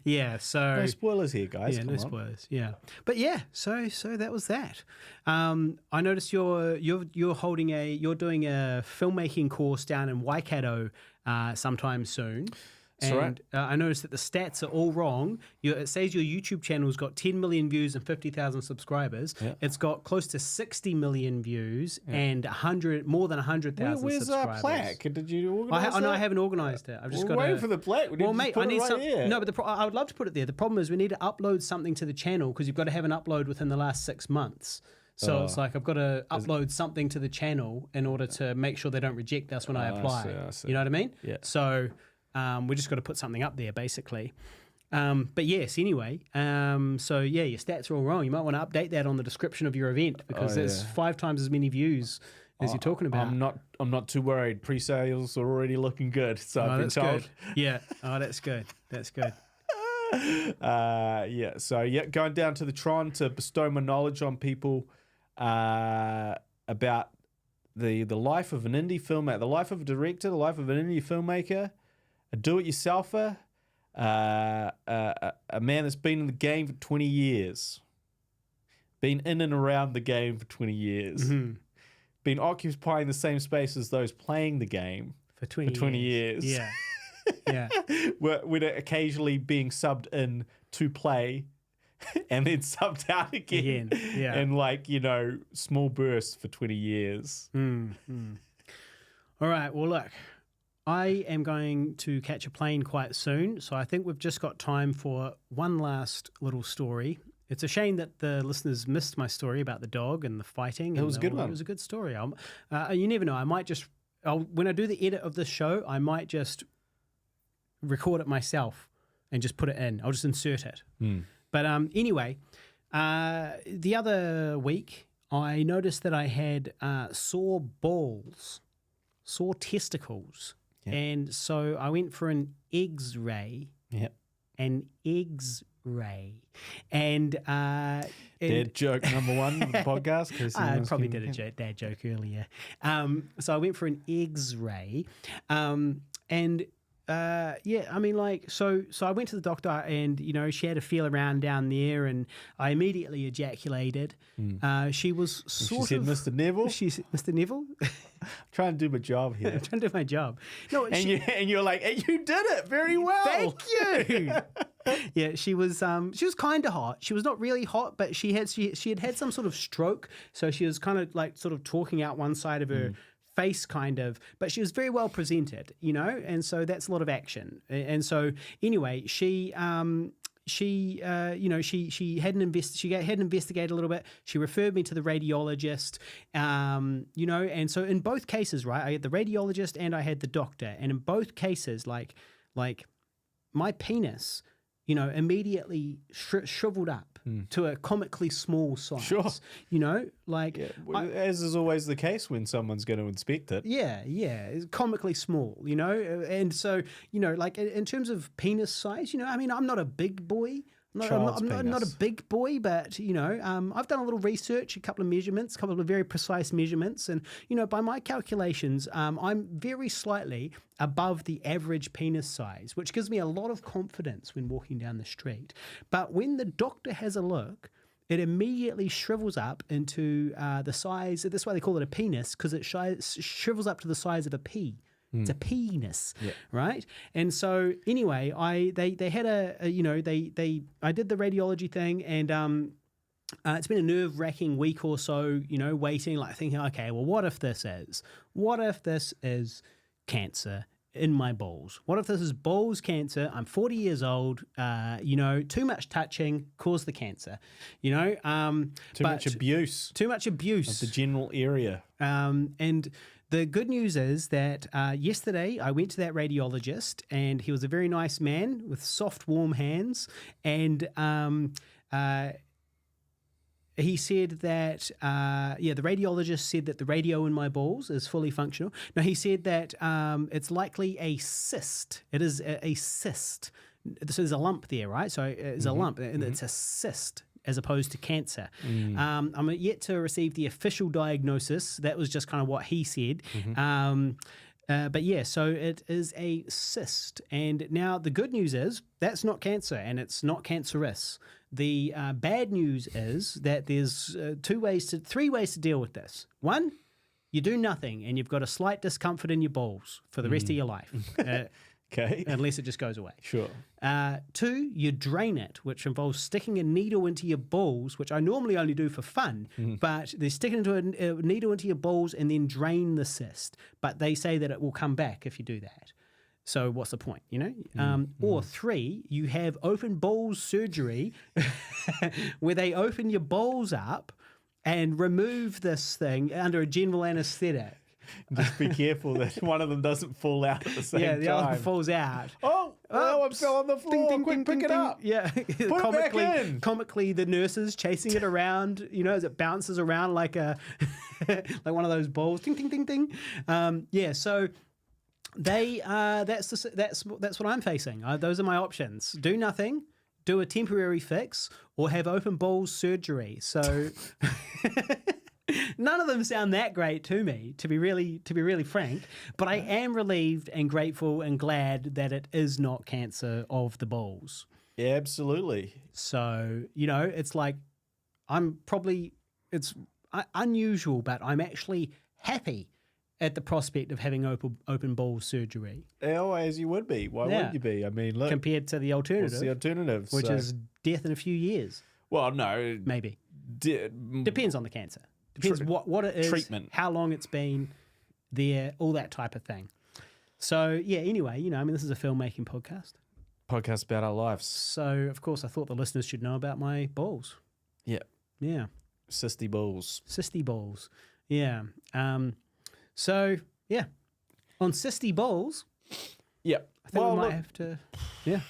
[SPEAKER 1] Yeah, so
[SPEAKER 2] no spoilers here, guys.
[SPEAKER 1] Yeah,
[SPEAKER 2] Come
[SPEAKER 1] no
[SPEAKER 2] on.
[SPEAKER 1] spoilers. Yeah, but yeah, so that was that. I noticed you're doing a filmmaking course down in Waikato sometime soon.
[SPEAKER 2] That's
[SPEAKER 1] and I noticed that the stats are all wrong. It says your YouTube channel's got 10 million views and 50,000 subscribers. Yeah. It's got close to 60 million views and more than 100,000
[SPEAKER 2] Where's
[SPEAKER 1] subscribers.
[SPEAKER 2] Where's our plaque? Did you organise that?
[SPEAKER 1] No, I haven't organised it. I've just got
[SPEAKER 2] waiting for the plaque.
[SPEAKER 1] Well, mate, I need something. No, but I would love to put it there. The problem is we need to upload something to the channel because you've got to have an upload within the last 6 months. So it's like I've got to upload something to the channel in order to make sure they don't reject us when I apply.
[SPEAKER 2] I see.
[SPEAKER 1] You know what I mean?
[SPEAKER 2] Yeah.
[SPEAKER 1] So we just got to put something up there, basically. But yes, anyway. So yeah, your stats are all wrong. You might want to update that on the description of your event because there's 5 times as many views as you're talking about.
[SPEAKER 2] I'm not too worried. Pre-sales are already looking good. So I've been told.
[SPEAKER 1] Good. Yeah. Oh, that's good. That's good.
[SPEAKER 2] Yeah. So yeah, going down to the Tron to bestow my knowledge on people about the life of an indie filmmaker, the life of a director, the life of an indie filmmaker, a do-it-yourselfer, a man that's been in the game for 20 years, been in and around the game for 20 years, been occupying the same space as those playing the game
[SPEAKER 1] for 20
[SPEAKER 2] years.
[SPEAKER 1] Yeah. Yeah.
[SPEAKER 2] We're occasionally being subbed in to play and then subbed out again.
[SPEAKER 1] Yeah.
[SPEAKER 2] And small bursts for 20 years.
[SPEAKER 1] All right. Well, look, I am going to catch a plane quite soon. So I think we've just got time for one last little story. It's a shame that the listeners missed my story about the dog and the fighting.
[SPEAKER 2] It was a good one.
[SPEAKER 1] It was a good story. You never know. I might just, when I do the edit of this show, I might just record it myself and just put it in. I'll just insert it. But anyway, the other week I noticed that I had sore balls, sore testicles. Yep. And so I went for an X-ray.
[SPEAKER 2] Yep.
[SPEAKER 1] An X-ray. And
[SPEAKER 2] dad joke number one of the podcast.
[SPEAKER 1] I probably did a dad joke earlier. So I went for an X-ray. So I went to the doctor and, she had a feel around down there and I immediately ejaculated. She was
[SPEAKER 2] She said, Mr. Neville?
[SPEAKER 1] She said, Mr. Neville?
[SPEAKER 2] I'm trying to do my job here.
[SPEAKER 1] I'm trying to do my job. No,
[SPEAKER 2] you're like, hey, you did it very well.
[SPEAKER 1] Thank you. Yeah, she was kind of hot. She was not really hot, but she had some sort of stroke. So she was kind of like sort of talking out one side of her face kind of, but she was very well presented, and so that's a lot of action. And so anyway, she she had investigated a little bit. She referred me to the radiologist, and so in both cases, right, I had the radiologist and I had the doctor, and in both cases, like my penis, immediately shriveled up to a comically small size.
[SPEAKER 2] Sure. As is always the case when someone's going to inspect it.
[SPEAKER 1] Yeah, it's comically small, and so, in terms of penis size, I'm not a big boy. I'm not a big boy, but, I've done a little research, a couple of measurements, a couple of very precise measurements. And, by my calculations, I'm very slightly above the average penis size, which gives me a lot of confidence when walking down the street. But when the doctor has a look, it immediately shrivels up into the size. That's why they call it a penis, because it shrivels up to the size of a pea. It's a penis, right? And so anyway, they had I did the radiology thing, and it's been a nerve-wracking week or so, waiting, like thinking, okay, well, what if this is cancer in my balls? What if this is balls cancer? I'm 40 years old. Too much touching caused the cancer. Too
[SPEAKER 2] much abuse.
[SPEAKER 1] Too much abuse
[SPEAKER 2] of the general area.
[SPEAKER 1] And the good news is that yesterday I went to that radiologist, and he was a very nice man with soft, warm hands. And he said that, the radiologist said that the radio in my balls is fully functional. Now, he said that it's likely a cyst. It is a cyst. So there's a lump there, right? So it's a lump, and it's a cyst, as opposed to cancer. I'm yet to receive the official diagnosis. That was just kind of what he said. But yeah, so it is a cyst. And now the good news is that's not cancer, and it's not cancerous. The bad news is that there's three ways to deal with this. One, you do nothing, and you've got a slight discomfort in your balls for the rest of your life.
[SPEAKER 2] Okay.
[SPEAKER 1] Unless it just goes away.
[SPEAKER 2] Sure.
[SPEAKER 1] Two, you drain it, which involves sticking a needle into your balls, which I normally only do for fun, but they stick it into a needle into your balls and then drain the cyst. But they say that it will come back if you do that. So what's the point, Or three, you have open balls surgery where they open your balls up and remove this thing under a general anesthetic.
[SPEAKER 2] Just be careful that one of them doesn't fall out at the same time.
[SPEAKER 1] Yeah, the other one falls out.
[SPEAKER 2] Oh, I fell on the floor. Quick, pick it up.
[SPEAKER 1] Yeah.
[SPEAKER 2] Put it back in.
[SPEAKER 1] Comically, the nurses chasing it around, as it bounces around like like one of those balls. Ding, ding, ding, ding. So that's what I'm facing. Those are my options. Do nothing, do a temporary fix, or have open balls surgery. So none of them sound that great to me, to be really frank. But I am relieved and grateful and glad that it is not cancer of the balls.
[SPEAKER 2] Yeah, absolutely.
[SPEAKER 1] So, it's like it's unusual, but I'm actually happy at the prospect of having open balls surgery.
[SPEAKER 2] Oh, as you would be. Why wouldn't you be? I mean, look.
[SPEAKER 1] Compared to the alternative.
[SPEAKER 2] What's the alternative?
[SPEAKER 1] Which is death in a few years.
[SPEAKER 2] Well, no.
[SPEAKER 1] Maybe. Depends on the cancer. Depends what it is,
[SPEAKER 2] treatment,
[SPEAKER 1] how long it's been there, all that type of thing. So, yeah, anyway, this is a filmmaking podcast.
[SPEAKER 2] Podcast about our lives.
[SPEAKER 1] So, of course, I thought the listeners should know about my balls.
[SPEAKER 2] Yeah.
[SPEAKER 1] Yeah.
[SPEAKER 2] Cysty balls.
[SPEAKER 1] Cysty balls. Yeah. So, yeah. On cysty balls.
[SPEAKER 2] Yeah.
[SPEAKER 1] I think we might have to. Yeah.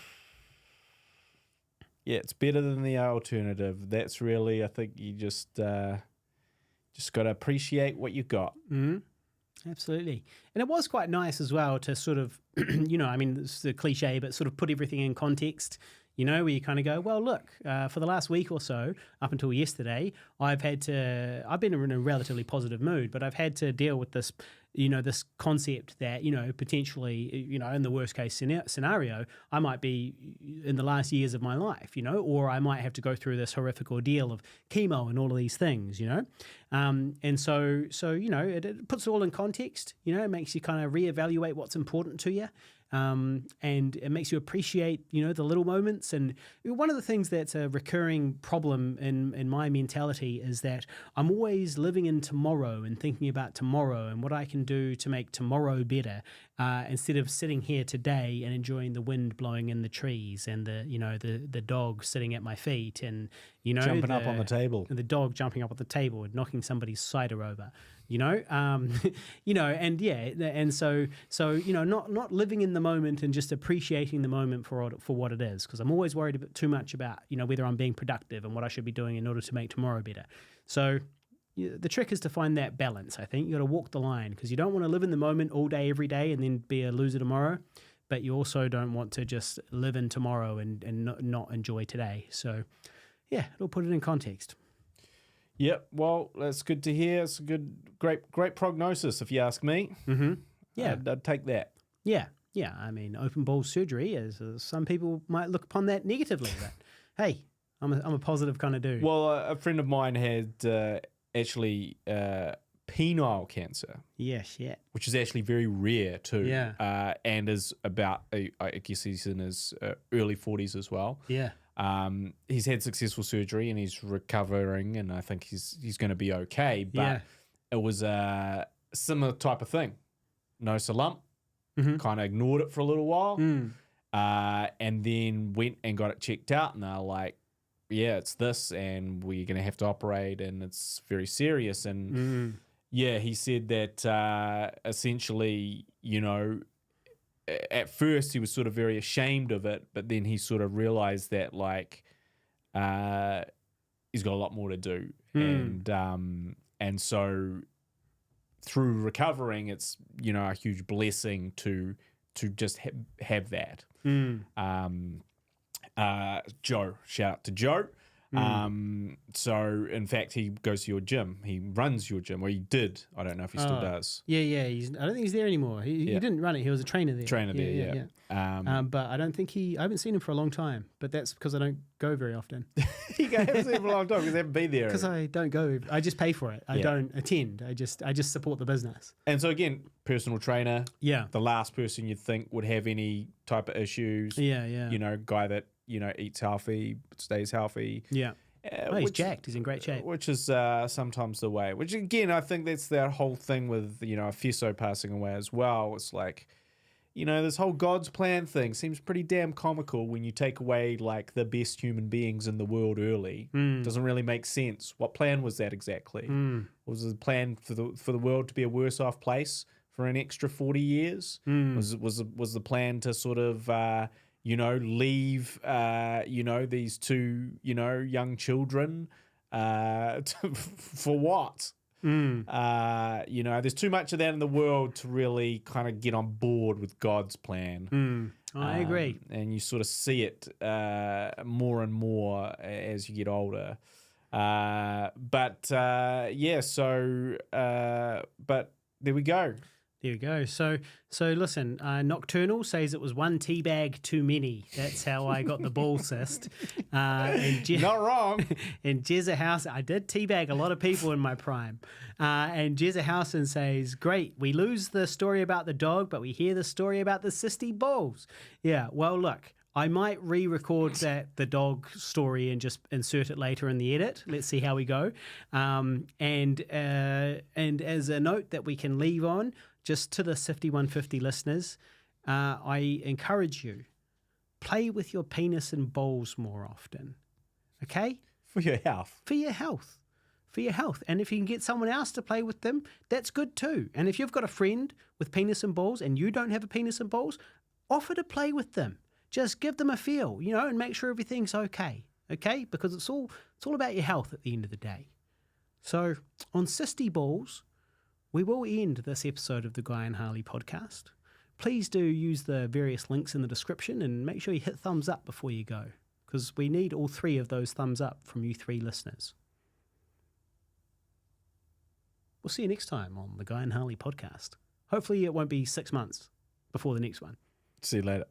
[SPEAKER 2] Yeah, it's better than the alternative. That's really, I think you just got to appreciate what you got.
[SPEAKER 1] Absolutely. And it was quite nice as well to sort of, it's a cliche, but sort of put everything in context, where you kind of go, well, look, for the last week or so, up until yesterday, I've been in a relatively positive mood, but I've had to deal with this, this concept that, potentially, in the worst case scenario, I might be in the last years of my life, or I might have to go through this horrific ordeal of chemo and all of these things, and so it puts it all in context, it makes you kind of reevaluate what's important to you. and it makes you appreciate, the little moments. And one of the things that's a recurring problem in my mentality is that I'm always living in tomorrow and thinking about tomorrow and what I can do to make tomorrow better, instead of sitting here today and enjoying the wind blowing in the trees and the dog sitting at my feet and
[SPEAKER 2] Jumping up on the table.
[SPEAKER 1] and the dog jumping up at the table and knocking somebody's cider over. And so not living in the moment and just appreciating the moment for what it is, because I'm always worried too much about whether I'm being productive and what I should be doing in order to make tomorrow better. So the trick is to find that balance. I think you got to walk the line, because you don't want to live in the moment all day every day and then be a loser tomorrow, but you also don't want to just live in tomorrow and not enjoy today. So yeah, it'll put it in context.
[SPEAKER 2] Yep. Well, that's good to hear. It's a great prognosis, if you ask me.
[SPEAKER 1] Mm-hmm. Yeah,
[SPEAKER 2] I'd take that.
[SPEAKER 1] Yeah. I mean, open ball surgery, as some people might look upon that negatively, but hey, I'm a positive kind of dude.
[SPEAKER 2] Well, a friend of mine had actually penile cancer.
[SPEAKER 1] Yes, yeah.
[SPEAKER 2] Which is actually very rare too.
[SPEAKER 1] Yeah.
[SPEAKER 2] And is about, I guess he's in his early 40s as well.
[SPEAKER 1] Yeah.
[SPEAKER 2] He's had successful surgery and he's recovering, and I think he's going to be okay. But it was a similar type of thing. Noticed a lump, kind of ignored it for a little while, and then went and got it checked out, and they're like, yeah, it's this, and we're going to have to operate, and it's very serious. And he said that essentially, at first he was sort of very ashamed of it, but then he sort of realized that he's got a lot more to do, and so through recovering, it's a huge blessing to just have that. Joe, shout out to Joe. So in fact, he goes to your gym. He runs your gym, or he did. I don't know if he still does.
[SPEAKER 1] Yeah. I don't think he's there anymore. He didn't run it. He was a trainer there.
[SPEAKER 2] Yeah.
[SPEAKER 1] But I haven't seen him for a long time. But that's because I don't go very often.
[SPEAKER 2] You haven't seen him for a long time because they haven't been there.
[SPEAKER 1] Because I don't go. I just pay for it. I don't attend. I just support the business.
[SPEAKER 2] And so again, personal trainer.
[SPEAKER 1] Yeah.
[SPEAKER 2] The last person you'd think would have any type of issues.
[SPEAKER 1] Yeah.
[SPEAKER 2] Guy that eats healthy, stays healthy.
[SPEAKER 1] Yeah. He's jacked. He's in great shape.
[SPEAKER 2] Which is sometimes the way. Which, again, I think that's that whole thing with, Fiso passing away as well. It's like, this whole God's plan thing seems pretty damn comical when you take away, the best human beings in the world early. Doesn't really make sense. What plan was that exactly? Was the plan for the world to be a worse off place for an extra 40 years? Was the plan to sort of... leave, these two, young children, for what? There's too much of that in the world to really kind of get on board with God's plan.
[SPEAKER 1] I agree.
[SPEAKER 2] And you sort of see it more and more as you get older. But there we go.
[SPEAKER 1] There you go. So listen, Nocturnal says it was one tea bag too many. That's how I got the ball cyst.
[SPEAKER 2] Not wrong.
[SPEAKER 1] And Jezza House, I did teabag a lot of people in my prime. And Jezza Housen says, great, we lose the story about the dog, but we hear the story about the cysty balls. Yeah, well, look, I might re-record the dog story and just insert it later in the edit. Let's see how we go. And as a note that we can leave on, just to the 5150 listeners, I encourage you, play with your penis and balls more often, okay?
[SPEAKER 2] For your health.
[SPEAKER 1] For your health. For your health. And if you can get someone else to play with them, that's good too. And if you've got a friend with penis and balls and you don't have a penis and balls, offer to play with them. Just give them a feel, and make sure everything's okay, Because it's all about your health at the end of the day. So on cysty balls, we will end this episode of the Guy and Harley podcast. Please do use the various links in the description and make sure you hit thumbs up before you go, because we need all 3 of those thumbs up from you 3 listeners. We'll see you next time on the Guy and Harley podcast. Hopefully it won't be 6 months before the next one.
[SPEAKER 2] See you later.